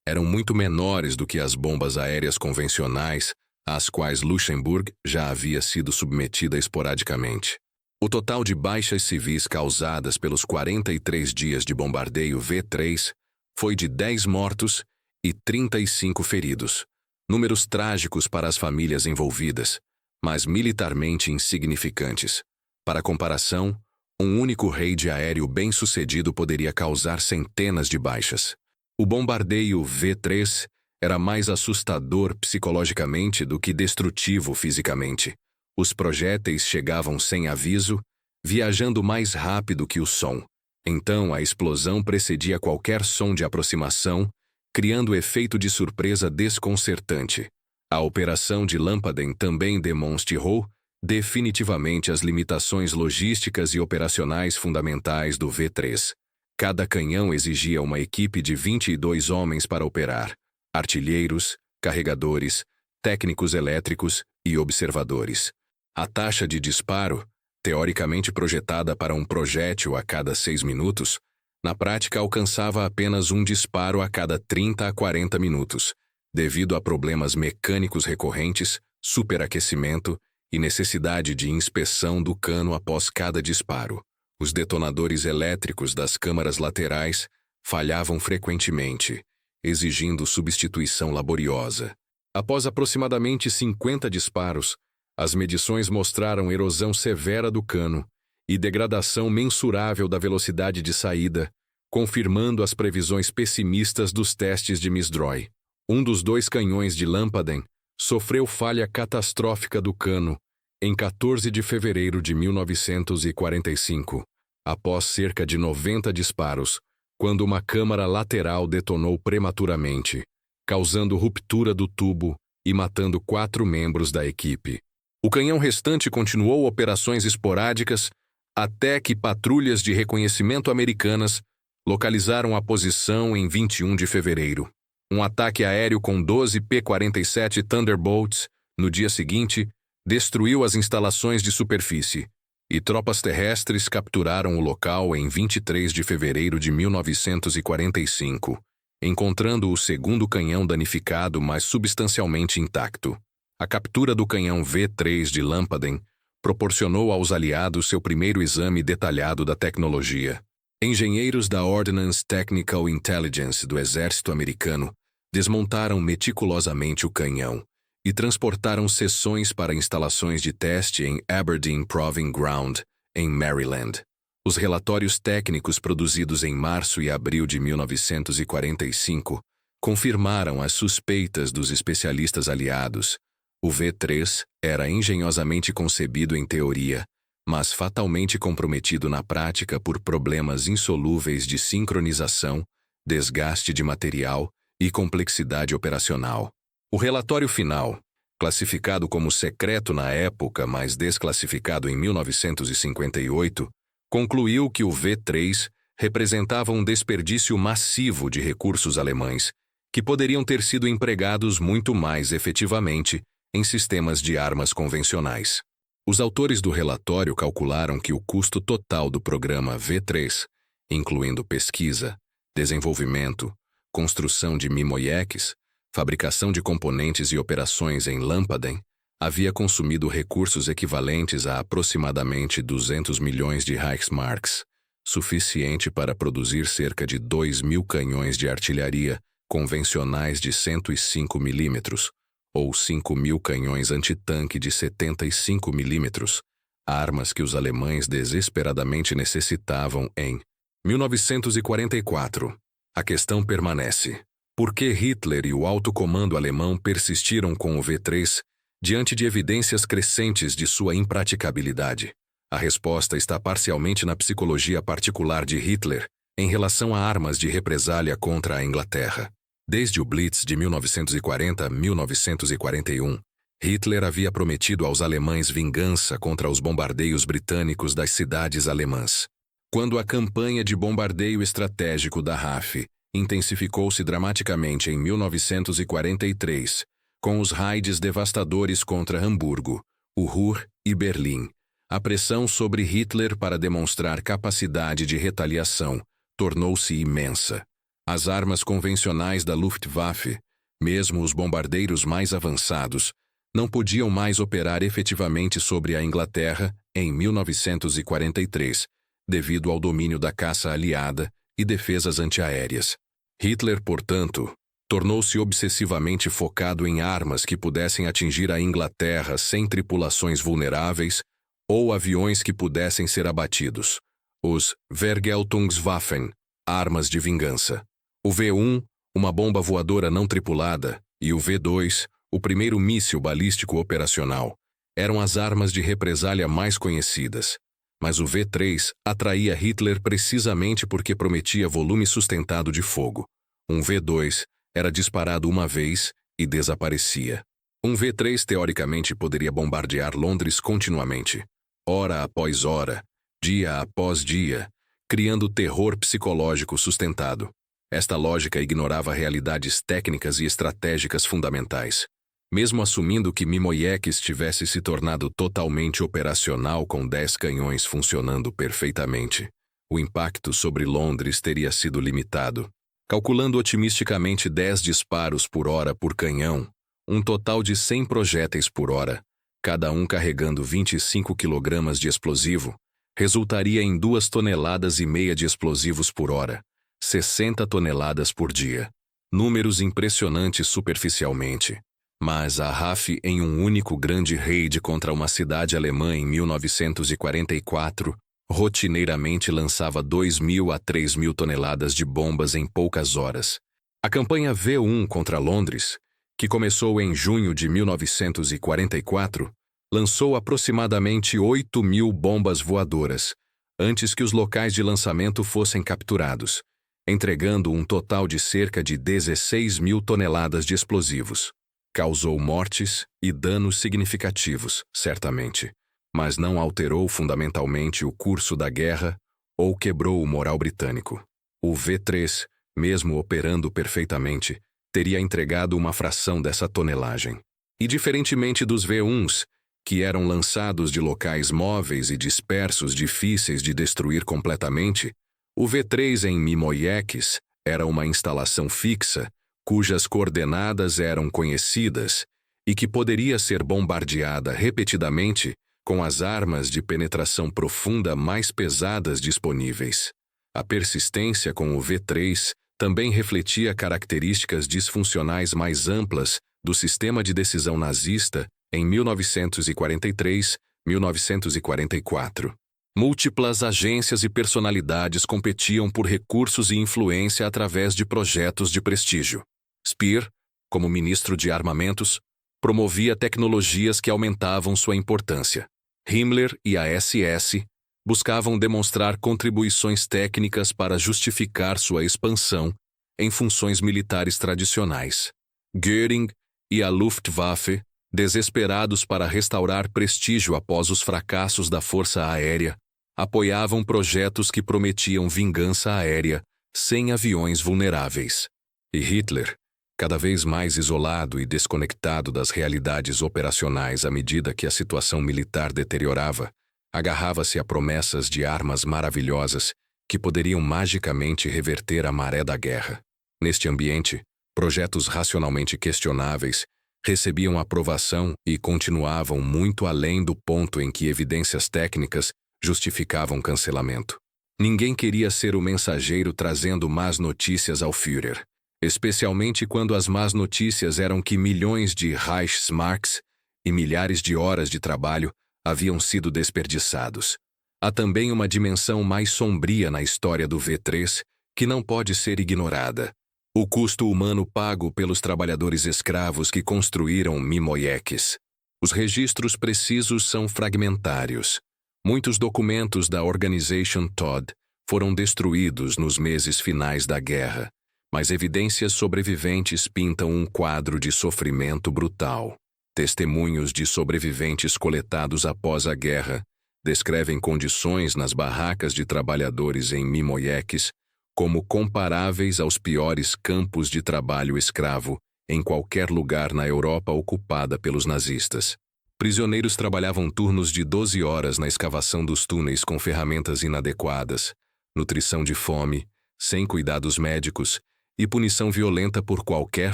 eram muito menores do que as bombas aéreas convencionais, às quais Luxemburgo já havia sido submetida esporadicamente. O total de baixas civis causadas pelos 43 dias de bombardeio V3 foi de 10 mortos e 35 feridos. Números trágicos para as famílias envolvidas, mas militarmente insignificantes. Para comparação, um único raid aéreo bem-sucedido poderia causar centenas de baixas. O bombardeio V3 era mais assustador psicologicamente do que destrutivo fisicamente. Os projéteis chegavam sem aviso, viajando mais rápido que o som. Então a explosão precedia qualquer som de aproximação, criando efeito de surpresa desconcertante. A operação de Lampaden também demonstrou definitivamente as limitações logísticas e operacionais fundamentais do V3. Cada canhão exigia uma equipe de 22 homens para operar: artilheiros, carregadores, técnicos elétricos e observadores. A taxa de disparo, teoricamente projetada para um projétil a cada 6 minutos, na prática alcançava apenas um disparo a cada 30 a 40 minutos, devido a problemas mecânicos recorrentes, superaquecimento e necessidade de inspeção do cano após cada disparo. Os detonadores elétricos das câmaras laterais falhavam frequentemente, exigindo substituição laboriosa. Após aproximadamente 50 disparos, as medições mostraram erosão severa do cano e degradação mensurável da velocidade de saída, confirmando as previsões pessimistas dos testes de Misdroy. Um dos 2 canhões de Lampaden sofreu falha catastrófica do cano em 14 de fevereiro de 1945, após cerca de 90 disparos, quando uma câmara lateral detonou prematuramente, causando ruptura do tubo e matando 4 membros da equipe. O canhão restante continuou operações esporádicas até que patrulhas de reconhecimento americanas localizaram a posição em 21 de fevereiro. Um ataque aéreo com 12 P-47 Thunderbolts, no dia seguinte, destruiu as instalações de superfície. e tropas terrestres capturaram o local em 23 de fevereiro de 1945, encontrando o segundo canhão danificado, mas substancialmente intacto. A captura do canhão V3 de Lampaden proporcionou aos aliados seu primeiro exame detalhado da tecnologia. Engenheiros da Ordnance Technical Intelligence do Exército Americano desmontaram meticulosamente o canhão e transportaram seções para instalações de teste em Aberdeen Proving Ground, em Maryland. Os relatórios técnicos produzidos em março e abril de 1945 confirmaram as suspeitas dos especialistas aliados. O V3 era engenhosamente concebido em teoria, mas fatalmente comprometido na prática por problemas insolúveis de sincronização, desgaste de material e complexidade operacional. O relatório final, classificado como secreto na época, mas desclassificado em 1958, concluiu que o V3 representava um desperdício massivo de recursos alemães, que poderiam ter sido empregados muito mais efetivamente em sistemas de armas convencionais. Os autores do relatório calcularam que o custo total do programa V3, incluindo pesquisa, desenvolvimento, construção de mimoieques, fabricação de componentes e operações em Lampaden, havia consumido recursos equivalentes a aproximadamente 200 milhões de Reichsmarks, suficiente para produzir cerca de 2.000 canhões de artilharia convencionais de 105 milímetros, ou 5.000 canhões antitanque de 75 milímetros, armas que os alemães desesperadamente necessitavam em 1944. A questão permanece. Por que Hitler e o alto comando alemão persistiram com o V3 diante de evidências crescentes de sua impraticabilidade? A resposta está parcialmente na psicologia particular de Hitler em relação a armas de represália contra a Inglaterra. Desde o Blitz de 1940 a 1941, Hitler havia prometido aos alemães vingança contra os bombardeios britânicos das cidades alemãs. Quando a campanha de bombardeio estratégico da RAF intensificou-se dramaticamente em 1943, com os raids devastadores contra Hamburgo, o Ruhr e Berlim, a pressão sobre Hitler para demonstrar capacidade de retaliação tornou-se imensa. As armas convencionais da Luftwaffe, mesmo os bombardeiros mais avançados, não podiam mais operar efetivamente sobre a Inglaterra em 1943, devido ao domínio da caça aliada e defesas antiaéreas. Hitler, portanto, tornou-se obsessivamente focado em armas que pudessem atingir a Inglaterra sem tripulações vulneráveis ou aviões que pudessem ser abatidos. Os Vergeltungswaffen, armas de vingança. O V1, uma bomba voadora não tripulada, e o V2, o primeiro míssil balístico operacional, eram as armas de represália mais conhecidas. Mas o V3 atraía Hitler precisamente porque prometia volume sustentado de fogo. Um V2 era disparado uma vez e desaparecia. Um V3 teoricamente poderia bombardear Londres continuamente, hora após hora, dia após dia, criando terror psicológico sustentado. Esta lógica ignorava realidades técnicas e estratégicas fundamentais. Mesmo assumindo que Mimoieckis tivesse se tornado totalmente operacional com 10 canhões funcionando perfeitamente, o impacto sobre Londres teria sido limitado. Calculando otimisticamente 10 disparos por hora por canhão, um total de 100 projéteis por hora, cada um carregando 25 kg de explosivo, resultaria em 2,5 toneladas de explosivos por hora, 60 toneladas por dia. Números impressionantes superficialmente. Mas a RAF, em um único grande raid contra uma cidade alemã em 1944, rotineiramente lançava 2.000 a 3.000 toneladas de bombas em poucas horas. A campanha V1 contra Londres, que começou em junho de 1944, lançou aproximadamente 8.000 bombas voadoras, antes que os locais de lançamento fossem capturados, entregando um total de cerca de 16.000 toneladas de explosivos. Causou mortes e danos significativos, certamente, mas não alterou fundamentalmente o curso da guerra ou quebrou o moral britânico. O V3, mesmo operando perfeitamente, teria entregado uma fração dessa tonelagem. E diferentemente dos V1s, que eram lançados de locais móveis e dispersos difíceis de destruir completamente, o V3 em Mimoieques era uma instalação fixa, cujas coordenadas eram conhecidas e que poderia ser bombardeada repetidamente com as armas de penetração profunda mais pesadas disponíveis. A persistência com o V3 também refletia características disfuncionais mais amplas do sistema de decisão nazista em 1943-1944. Múltiplas agências e personalidades competiam por recursos e influência através de projetos de prestígio. Speer, como ministro de armamentos, promovia tecnologias que aumentavam sua importância. Himmler e a SS buscavam demonstrar contribuições técnicas para justificar sua expansão em funções militares tradicionais. Göring e a Luftwaffe, desesperados para restaurar prestígio após os fracassos da Força Aérea, apoiavam projetos que prometiam vingança aérea sem aviões vulneráveis. E Hitler, cada vez mais isolado e desconectado das realidades operacionais à medida que a situação militar deteriorava, agarrava-se a promessas de armas maravilhosas que poderiam magicamente reverter a maré da guerra. Neste ambiente, projetos racionalmente questionáveis recebiam aprovação e continuavam muito além do ponto em que evidências técnicas justificavam cancelamento. Ninguém queria ser o mensageiro trazendo más notícias ao Führer, especialmente quando as más notícias eram que milhões de Reichsmarks e milhares de horas de trabalho haviam sido desperdiçados. Há também uma dimensão mais sombria na história do V3 que não pode ser ignorada: o custo humano pago pelos trabalhadores escravos que construíram Mimoieques. Os registros precisos são fragmentários. Muitos documentos da Organization Todt foram destruídos nos meses finais da guerra, mas evidências sobreviventes pintam um quadro de sofrimento brutal. Testemunhos de sobreviventes coletados após a guerra descrevem condições nas barracas de trabalhadores em Mimoieques como comparáveis aos piores campos de trabalho escravo em qualquer lugar na Europa ocupada pelos nazistas. Prisioneiros trabalhavam turnos de 12 horas na escavação dos túneis com ferramentas inadequadas, nutrição de fome, sem cuidados médicos e punição violenta por qualquer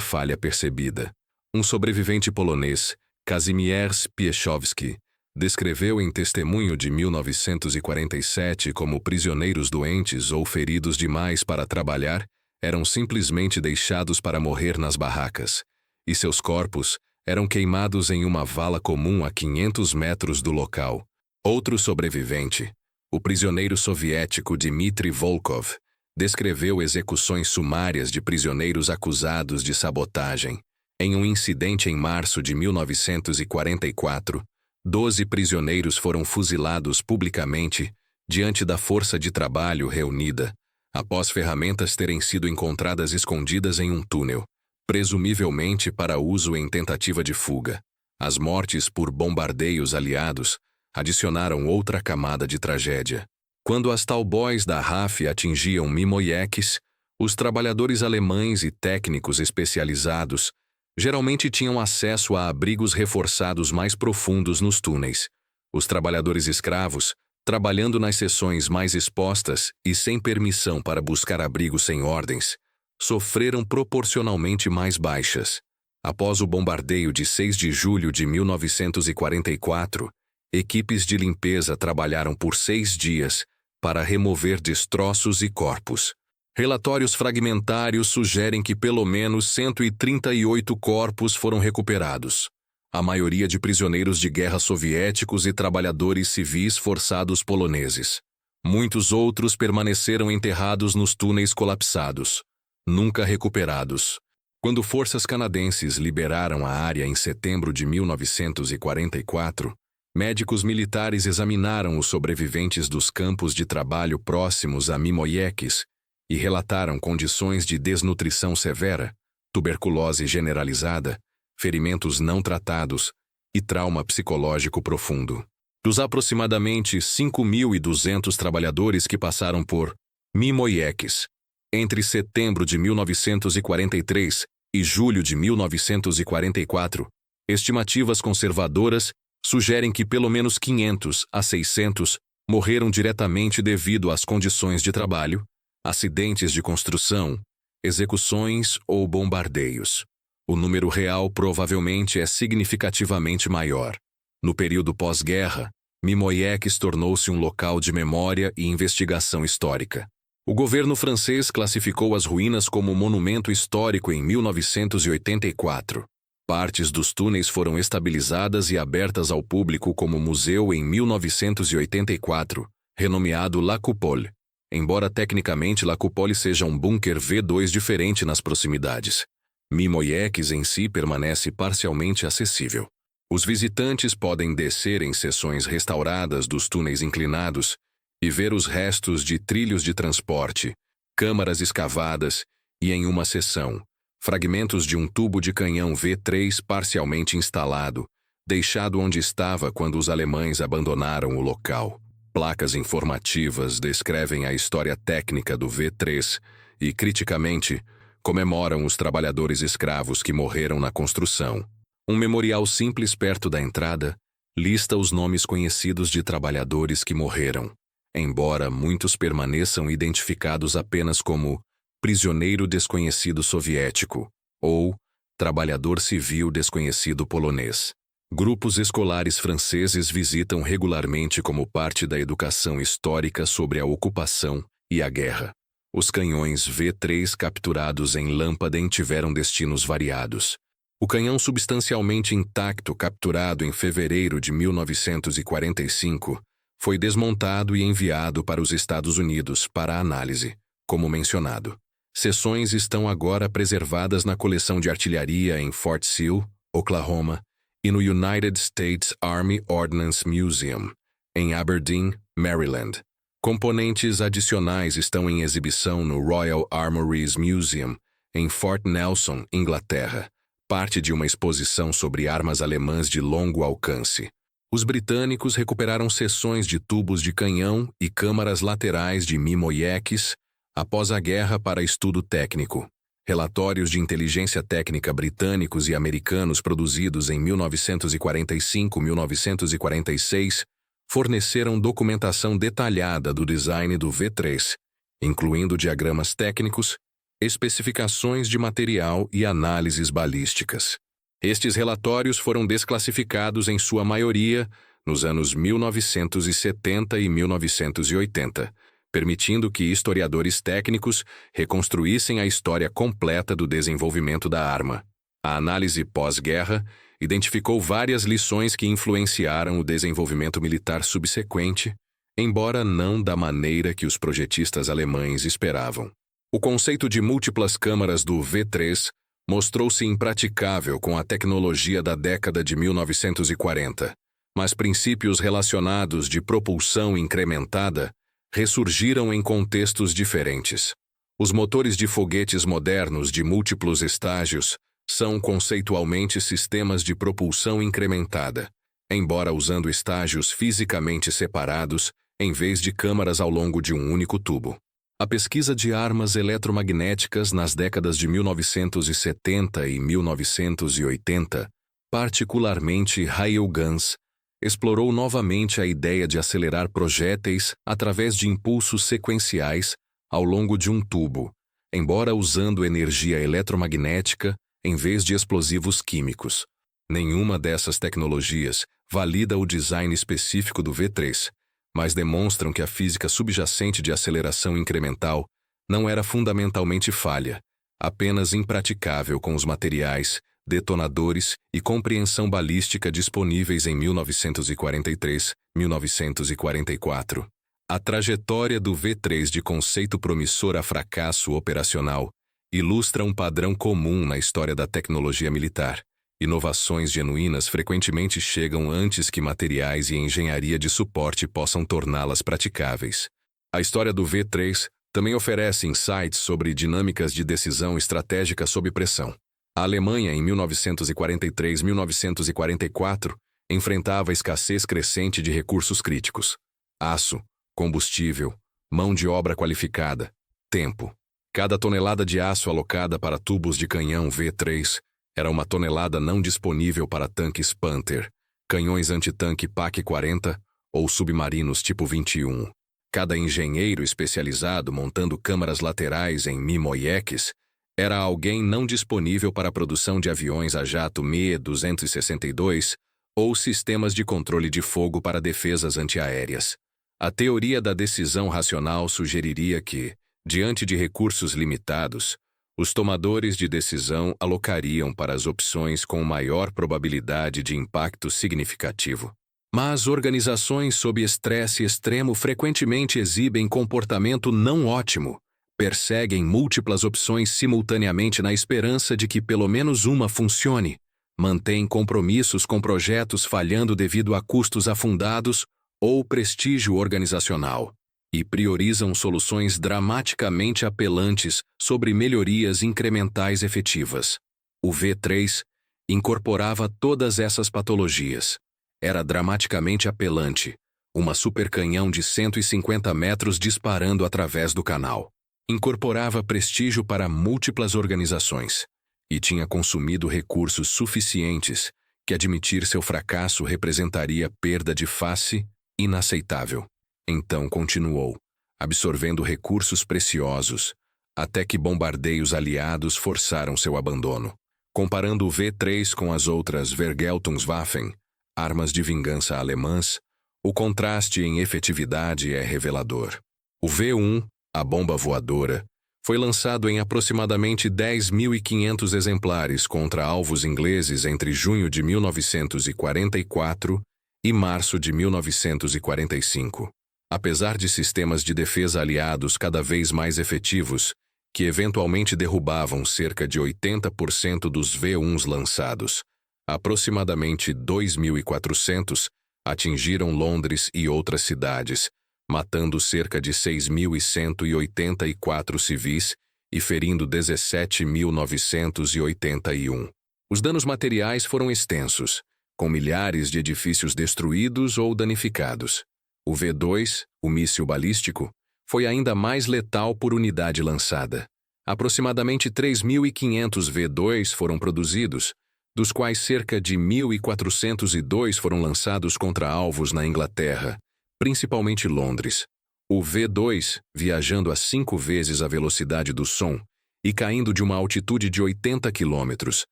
falha percebida. Um sobrevivente polonês, Kazimierz Piechowski, descreveu em testemunho de 1947 como prisioneiros doentes ou feridos demais para trabalhar eram simplesmente deixados para morrer nas barracas, e seus corpos eram queimados em uma vala comum a 500 metros do local. Outro sobrevivente, o prisioneiro soviético Dmitry Volkov, descreveu execuções sumárias de prisioneiros acusados de sabotagem. Em um incidente em março de 1944, 12 prisioneiros foram fuzilados publicamente diante da força de trabalho reunida, após ferramentas terem sido encontradas escondidas em um túnel, presumivelmente para uso em tentativa de fuga. As mortes por bombardeios aliados adicionaram outra camada de tragédia. Quando as Talboys da RAF atingiam Mimoieques, os trabalhadores alemães e técnicos especializados geralmente tinham acesso a abrigos reforçados mais profundos nos túneis. Os trabalhadores escravos, trabalhando nas seções mais expostas e sem permissão para buscar abrigo sem ordens, sofreram proporcionalmente mais baixas. Após o bombardeio de 6 de julho de 1944, equipes de limpeza trabalharam por 6 dias para remover destroços e corpos. Relatórios fragmentários sugerem que pelo menos 138 corpos foram recuperados, a maioria de prisioneiros de guerra soviéticos e trabalhadores civis forçados poloneses. Muitos outros permaneceram enterrados nos túneis colapsados, nunca recuperados. Quando forças canadenses liberaram a área em setembro de 1944, médicos militares examinaram os sobreviventes dos campos de trabalho próximos a Mimoieques e relataram condições de desnutrição severa, tuberculose generalizada, ferimentos não tratados e trauma psicológico profundo. Dos aproximadamente 5.200 trabalhadores que passaram por Mimoieques entre setembro de 1943 e julho de 1944, estimativas conservadoras sugerem que pelo menos 500 a 600 morreram diretamente devido às condições de trabalho, acidentes de construção, execuções ou bombardeios. O número real provavelmente é significativamente maior. No período pós-guerra, Mimoieques tornou-se um local de memória e investigação histórica. O governo francês classificou as ruínas como monumento histórico em 1984. Partes dos túneis foram estabilizadas e abertas ao público como museu em 1984, renomeado La Coupole, embora tecnicamente La Coupole seja um bunker V2 diferente nas proximidades. Mimoieques em si permanece parcialmente acessível. Os visitantes podem descer em seções restauradas dos túneis inclinados e ver os restos de trilhos de transporte, câmaras escavadas e, em uma seção, fragmentos de um tubo de canhão V3 parcialmente instalado, deixado onde estava quando os alemães abandonaram o local. Placas informativas descrevem a história técnica do V3 e, criticamente, comemoram os trabalhadores escravos que morreram na construção. Um memorial simples perto da entrada lista os nomes conhecidos de trabalhadores que morreram, embora muitos permaneçam identificados apenas como prisioneiro desconhecido soviético ou trabalhador civil desconhecido polonês. Grupos escolares franceses visitam regularmente como parte da educação histórica sobre a ocupação e a guerra. Os canhões V3 capturados em Lampadem tiveram destinos variados. O canhão substancialmente intacto capturado em fevereiro de 1945 foi desmontado e enviado para os Estados Unidos para análise, como mencionado. Seções estão agora preservadas na coleção de artilharia em Fort Sill, Oklahoma, e no United States Army Ordnance Museum, em Aberdeen, Maryland. Componentes adicionais estão em exibição no Royal Armouries Museum, em Fort Nelson, Inglaterra, parte de uma exposição sobre armas alemãs de longo alcance. Os britânicos recuperaram seções de tubos de canhão e câmaras laterais de Mimoieques após a guerra para estudo técnico. Relatórios de inteligência técnica britânicos e americanos produzidos em 1945-1946 forneceram documentação detalhada do design do V3, incluindo diagramas técnicos, especificações de material e análises balísticas. Estes relatórios foram desclassificados em sua maioria nos anos 1970 e 1980, permitindo que historiadores técnicos reconstruíssem a história completa do desenvolvimento da arma. A análise pós-guerra identificou várias lições que influenciaram o desenvolvimento militar subsequente, embora não da maneira que os projetistas alemães esperavam. O conceito de múltiplas câmaras do V3 mostrou-se impraticável com a tecnologia da década de 1940, mas princípios relacionados de propulsão incrementada ressurgiram em contextos diferentes. Os motores de foguetes modernos de múltiplos estágios são conceitualmente sistemas de propulsão incrementada, embora usando estágios fisicamente separados em vez de câmaras ao longo de um único tubo. A pesquisa de armas eletromagnéticas nas décadas de 1970 e 1980, particularmente railguns, explorou novamente a ideia de acelerar projéteis através de impulsos sequenciais ao longo de um tubo, embora usando energia eletromagnética em vez de explosivos químicos. Nenhuma dessas tecnologias valida o design específico do V3, mas demonstram que a física subjacente de aceleração incremental não era fundamentalmente falha, apenas impraticável com os materiais, detonadores e compreensão balística disponíveis em 1943, 1944. A trajetória do V3 de conceito promissor a fracasso operacional ilustra um padrão comum na história da tecnologia militar. Inovações genuínas frequentemente chegam antes que materiais e engenharia de suporte possam torná-las praticáveis. A história do V3 também oferece insights sobre dinâmicas de decisão estratégica sob pressão. A Alemanha, em 1943-1944, enfrentava escassez crescente de recursos críticos: aço, combustível, mão de obra qualificada, tempo. Cada tonelada de aço alocada para tubos de canhão V3 era uma tonelada não disponível para tanques Panther, canhões antitanque PAC-40 ou submarinos tipo 21. Cada engenheiro especializado montando câmaras laterais em mimoieques era alguém não disponível para a produção de aviões a jato Me-262 ou sistemas de controle de fogo para defesas antiaéreas. A teoria da decisão racional sugeriria que, diante de recursos limitados, os tomadores de decisão alocariam para as opções com maior probabilidade de impacto significativo. Mas organizações sob estresse extremo frequentemente exibem comportamento não ótimo, perseguem múltiplas opções simultaneamente na esperança de que pelo menos uma funcione, mantêm compromissos com projetos falhando devido a custos afundados ou prestígio organizacional, e priorizam soluções dramaticamente apelantes sobre melhorias incrementais efetivas. O V3 incorporava todas essas patologias. Era dramaticamente apelante, uma supercanhão de 150 metros disparando através do canal. Incorporava prestígio para múltiplas organizações e tinha consumido recursos suficientes que admitir seu fracasso representaria perda de face inaceitável. Então continuou, absorvendo recursos preciosos, até que bombardeios aliados forçaram seu abandono. Comparando o V3 com as outras Vergeltungswaffen, armas de vingança alemãs, o contraste em efetividade é revelador. O V1, a bomba voadora, foi lançado em aproximadamente 10.500 exemplares contra alvos ingleses entre junho de 1944 e março de 1945. Apesar de sistemas de defesa aliados cada vez mais efetivos, que eventualmente derrubavam cerca de 80% dos V1s lançados, aproximadamente 2.400 atingiram Londres e outras cidades, matando cerca de 6.184 civis e ferindo 17.981. Os danos materiais foram extensos, com milhares de edifícios destruídos ou danificados. O V2, o míssil balístico, foi ainda mais letal por unidade lançada. Aproximadamente 3.500 V2 foram produzidos, dos quais cerca de 1.402 foram lançados contra alvos na Inglaterra, principalmente Londres. O V2, viajando a 5 vezes a velocidade do som e caindo de uma altitude de 80 quilômetros,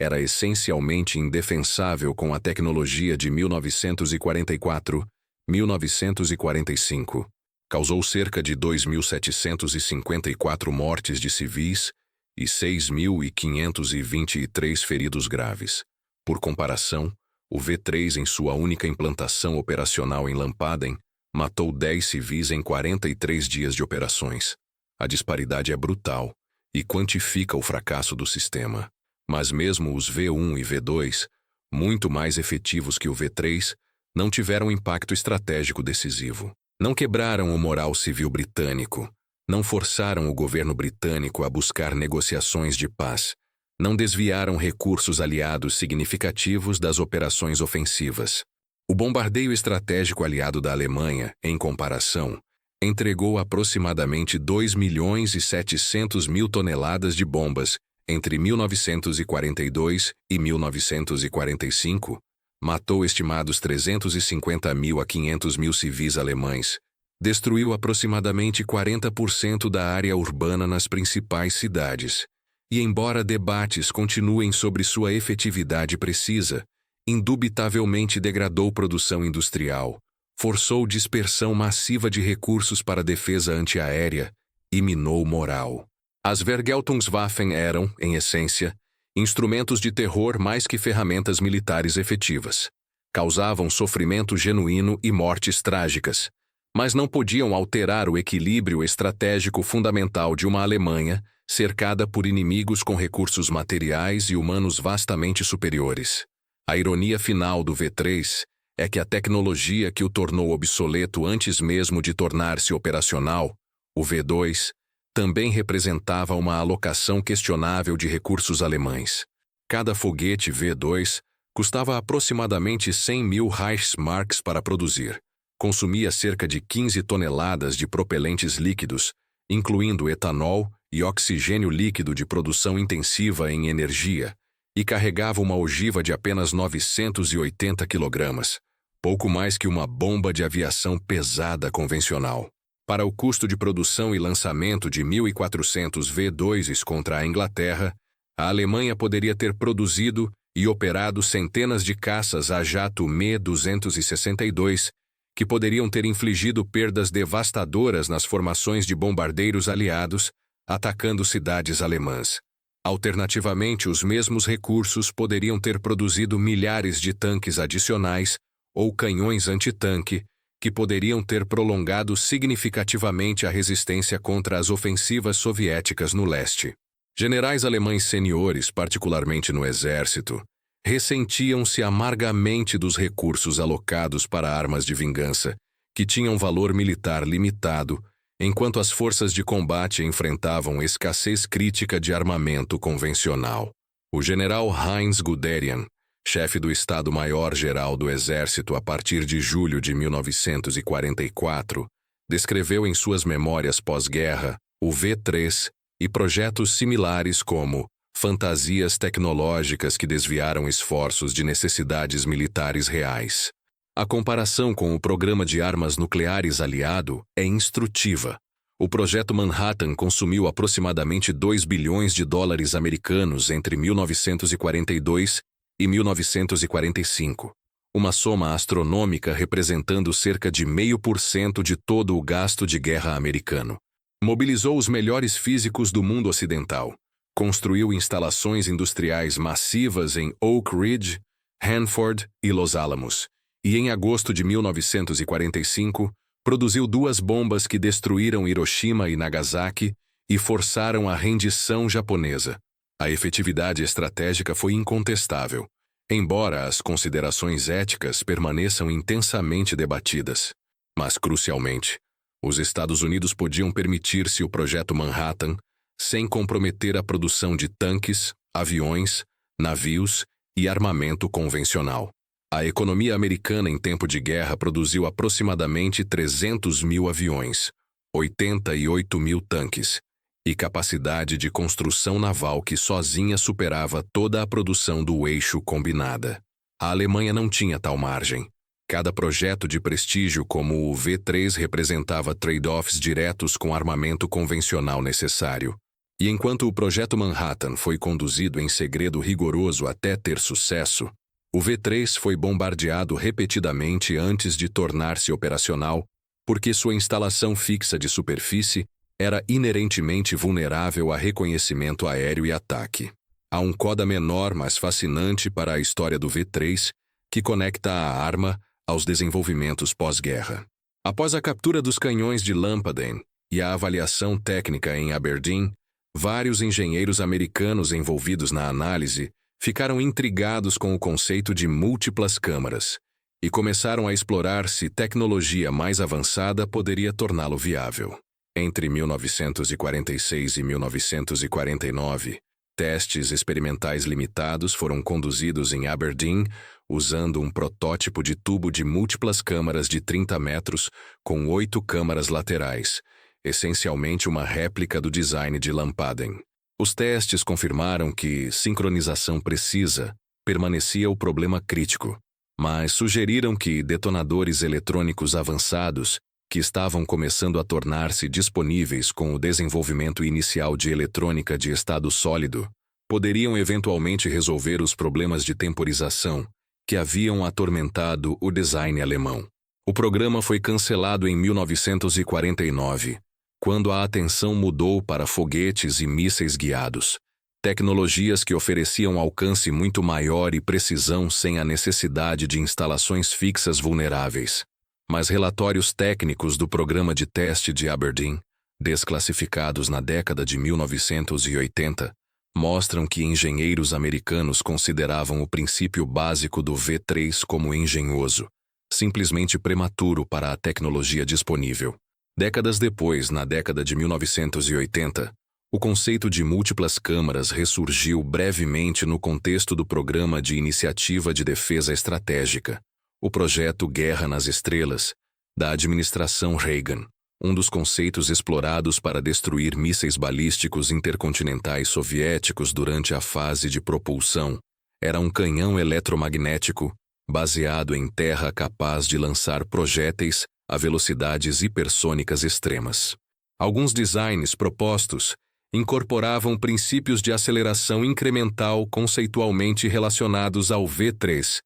era essencialmente indefensável com a tecnologia de 1944-1945. Causou cerca de 2.754 mortes de civis e 6.523 feridos graves. Por comparação, o V3, em sua única implantação operacional em Lampaden, matou 10 civis em 43 dias de operações. A disparidade é brutal e quantifica o fracasso do sistema. Mas mesmo os V1 e V2, muito mais efetivos que o V3, não tiveram impacto estratégico decisivo. Não quebraram o moral civil britânico, não forçaram o governo britânico a buscar negociações de paz, não desviaram recursos aliados significativos das operações ofensivas. O bombardeio estratégico aliado da Alemanha, em comparação, entregou aproximadamente 2.700.000 toneladas de bombas entre 1942 e 1945, matou estimados 350.000 a 500.000 civis alemães, destruiu aproximadamente 40% da área urbana nas principais cidades, e embora debates continuem sobre sua efetividade precisa, indubitavelmente degradou produção industrial, forçou dispersão massiva de recursos para defesa antiaérea e minou moral. As Vergeltungswaffen eram, em essência, instrumentos de terror mais que ferramentas militares efetivas. Causavam sofrimento genuíno e mortes trágicas, mas não podiam alterar o equilíbrio estratégico fundamental de uma Alemanha cercada por inimigos com recursos materiais e humanos vastamente superiores. A ironia final do V3 é que a tecnologia que o tornou obsoleto antes mesmo de tornar-se operacional, o V2, também representava uma alocação questionável de recursos alemães. Cada foguete V2 custava aproximadamente 100.000 Reichsmarks para produzir. Consumia cerca de 15 toneladas de propelentes líquidos, incluindo etanol e oxigênio líquido de produção intensiva em energia, e carregava uma ogiva de apenas 980 quilogramas, pouco mais que uma bomba de aviação pesada convencional. Para o custo de produção e lançamento de 1.400 V2s contra a Inglaterra, a Alemanha poderia ter produzido e operado centenas de caças a jato Me-262, que poderiam ter infligido perdas devastadoras nas formações de bombardeiros aliados, atacando cidades alemãs. Alternativamente, os mesmos recursos poderiam ter produzido milhares de tanques adicionais ou canhões antitanque, que poderiam ter prolongado significativamente a resistência contra as ofensivas soviéticas no leste. Generais alemães seniores, particularmente no exército, ressentiam-se amargamente dos recursos alocados para armas de vingança, que tinham valor militar limitado, enquanto as forças de combate enfrentavam escassez crítica de armamento convencional. O general Heinz Guderian, chefe do Estado-Maior-Geral do Exército a partir de julho de 1944, descreveu em suas memórias pós-guerra o V3 e projetos similares como fantasias tecnológicas que desviaram esforços de necessidades militares reais. A comparação com o programa de armas nucleares aliado é instrutiva. O projeto Manhattan consumiu aproximadamente 2 bilhões de dólares americanos entre 1942 e 1945, uma soma astronômica representando cerca de 0,5% de todo o gasto de guerra americano. Mobilizou os melhores físicos do mundo ocidental, construiu instalações industriais massivas em Oak Ridge, Hanford e Los Alamos, e em agosto de 1945, produziu 2 bombas que destruíram Hiroshima e Nagasaki e forçaram a rendição japonesa. A efetividade estratégica foi incontestável, embora as considerações éticas permaneçam intensamente debatidas. Mas, crucialmente, os Estados Unidos podiam permitir-se o projeto Manhattan sem comprometer a produção de tanques, aviões, navios e armamento convencional. A economia americana em tempo de guerra produziu aproximadamente 300 mil aviões, 88 mil tanques, e capacidade de construção naval que sozinha superava toda a produção do eixo combinada. A Alemanha não tinha tal margem. Cada projeto de prestígio como o V3 representava trade-offs diretos com armamento convencional necessário. E enquanto o projeto Manhattan foi conduzido em segredo rigoroso até ter sucesso, o V3 foi bombardeado repetidamente antes de tornar-se operacional, porque sua instalação fixa de superfície era inerentemente vulnerável a reconhecimento aéreo e ataque. Há um coda menor, mas fascinante para a história do V3, que conecta a arma aos desenvolvimentos pós-guerra. Após a captura dos canhões de Lampadain e a avaliação técnica em Aberdeen, vários engenheiros americanos envolvidos na análise ficaram intrigados com o conceito de múltiplas câmaras e começaram a explorar se tecnologia mais avançada poderia torná-lo viável. Entre 1946 e 1949, testes experimentais limitados foram conduzidos em Aberdeen usando um protótipo de tubo de múltiplas câmaras de 30 metros com 8 câmaras laterais, essencialmente uma réplica do design de Lampadain. Os testes confirmaram que sincronização precisa permanecia o problema crítico, mas sugeriram que detonadores eletrônicos avançados, que estavam começando a tornar-se disponíveis com o desenvolvimento inicial de eletrônica de estado sólido, poderiam eventualmente resolver os problemas de temporização que haviam atormentado o design alemão. O programa foi cancelado em 1949, quando a atenção mudou para foguetes e mísseis guiados, tecnologias que ofereciam alcance muito maior e precisão sem a necessidade de instalações fixas vulneráveis. Mas relatórios técnicos do programa de teste de Aberdeen, desclassificados na década de 1980, mostram que engenheiros americanos consideravam o princípio básico do V3 como engenhoso, simplesmente prematuro para a tecnologia disponível. Décadas depois, na década de 1980, o conceito de múltiplas câmaras ressurgiu brevemente no contexto do Programa de Iniciativa de Defesa Estratégica, o projeto Guerra nas Estrelas, da administração Reagan, um dos conceitos explorados para destruir mísseis balísticos intercontinentais soviéticos durante a fase de propulsão, era um canhão eletromagnético baseado em terra capaz de lançar projéteis a velocidades hipersônicas extremas. Alguns designs propostos incorporavam princípios de aceleração incremental conceitualmente relacionados ao V3,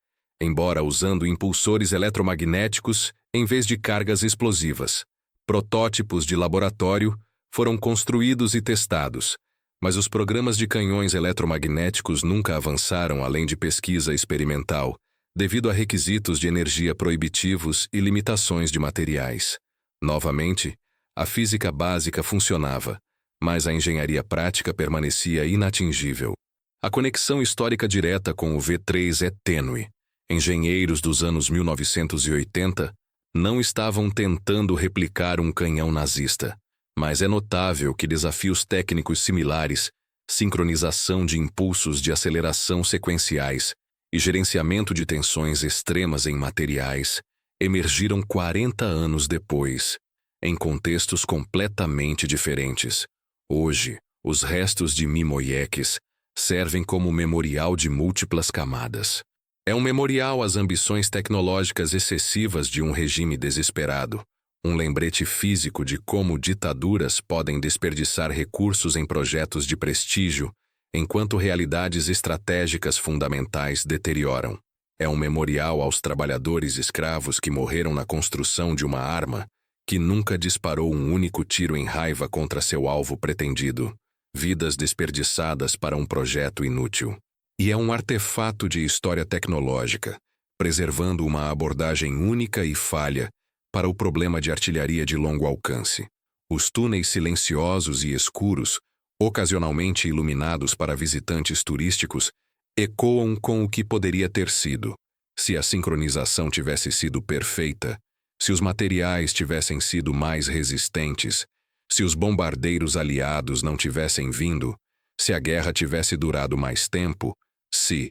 embora usando impulsores eletromagnéticos em vez de cargas explosivas. Protótipos de laboratório foram construídos e testados, mas os programas de canhões eletromagnéticos nunca avançaram além de pesquisa experimental, devido a requisitos de energia proibitivos e limitações de materiais. Novamente, a física básica funcionava, mas a engenharia prática permanecia inatingível. A conexão histórica direta com o V3 é tênue. Engenheiros dos anos 1980 não estavam tentando replicar um canhão nazista, mas é notável que desafios técnicos similares, sincronização de impulsos de aceleração sequenciais e gerenciamento de tensões extremas em materiais, emergiram 40 anos depois, em contextos completamente diferentes. Hoje, os restos de Mimoiekis servem como memorial de múltiplas camadas. É um memorial às ambições tecnológicas excessivas de um regime desesperado, um lembrete físico de como ditaduras podem desperdiçar recursos em projetos de prestígio, enquanto realidades estratégicas fundamentais deterioram. É um memorial aos trabalhadores escravos que morreram na construção de uma arma que nunca disparou um único tiro em raiva contra seu alvo pretendido, vidas desperdiçadas para um projeto inútil. E é um artefato de história tecnológica, preservando uma abordagem única e falha para o problema de artilharia de longo alcance. Os túneis silenciosos e escuros, ocasionalmente iluminados para visitantes turísticos, ecoam com o que poderia ter sido, se a sincronização tivesse sido perfeita, se os materiais tivessem sido mais resistentes, se os bombardeiros aliados não tivessem vindo, se a guerra tivesse durado mais tempo, se.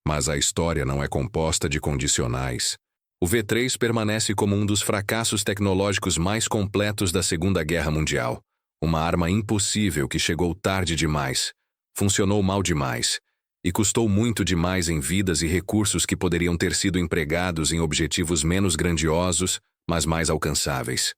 Mas a história não é composta de condicionais. O V3 permanece como um dos fracassos tecnológicos mais completos da Segunda Guerra Mundial. Uma arma impossível que chegou tarde demais, funcionou mal demais e custou muito demais em vidas e recursos que poderiam ter sido empregados em objetivos menos grandiosos, mas mais alcançáveis.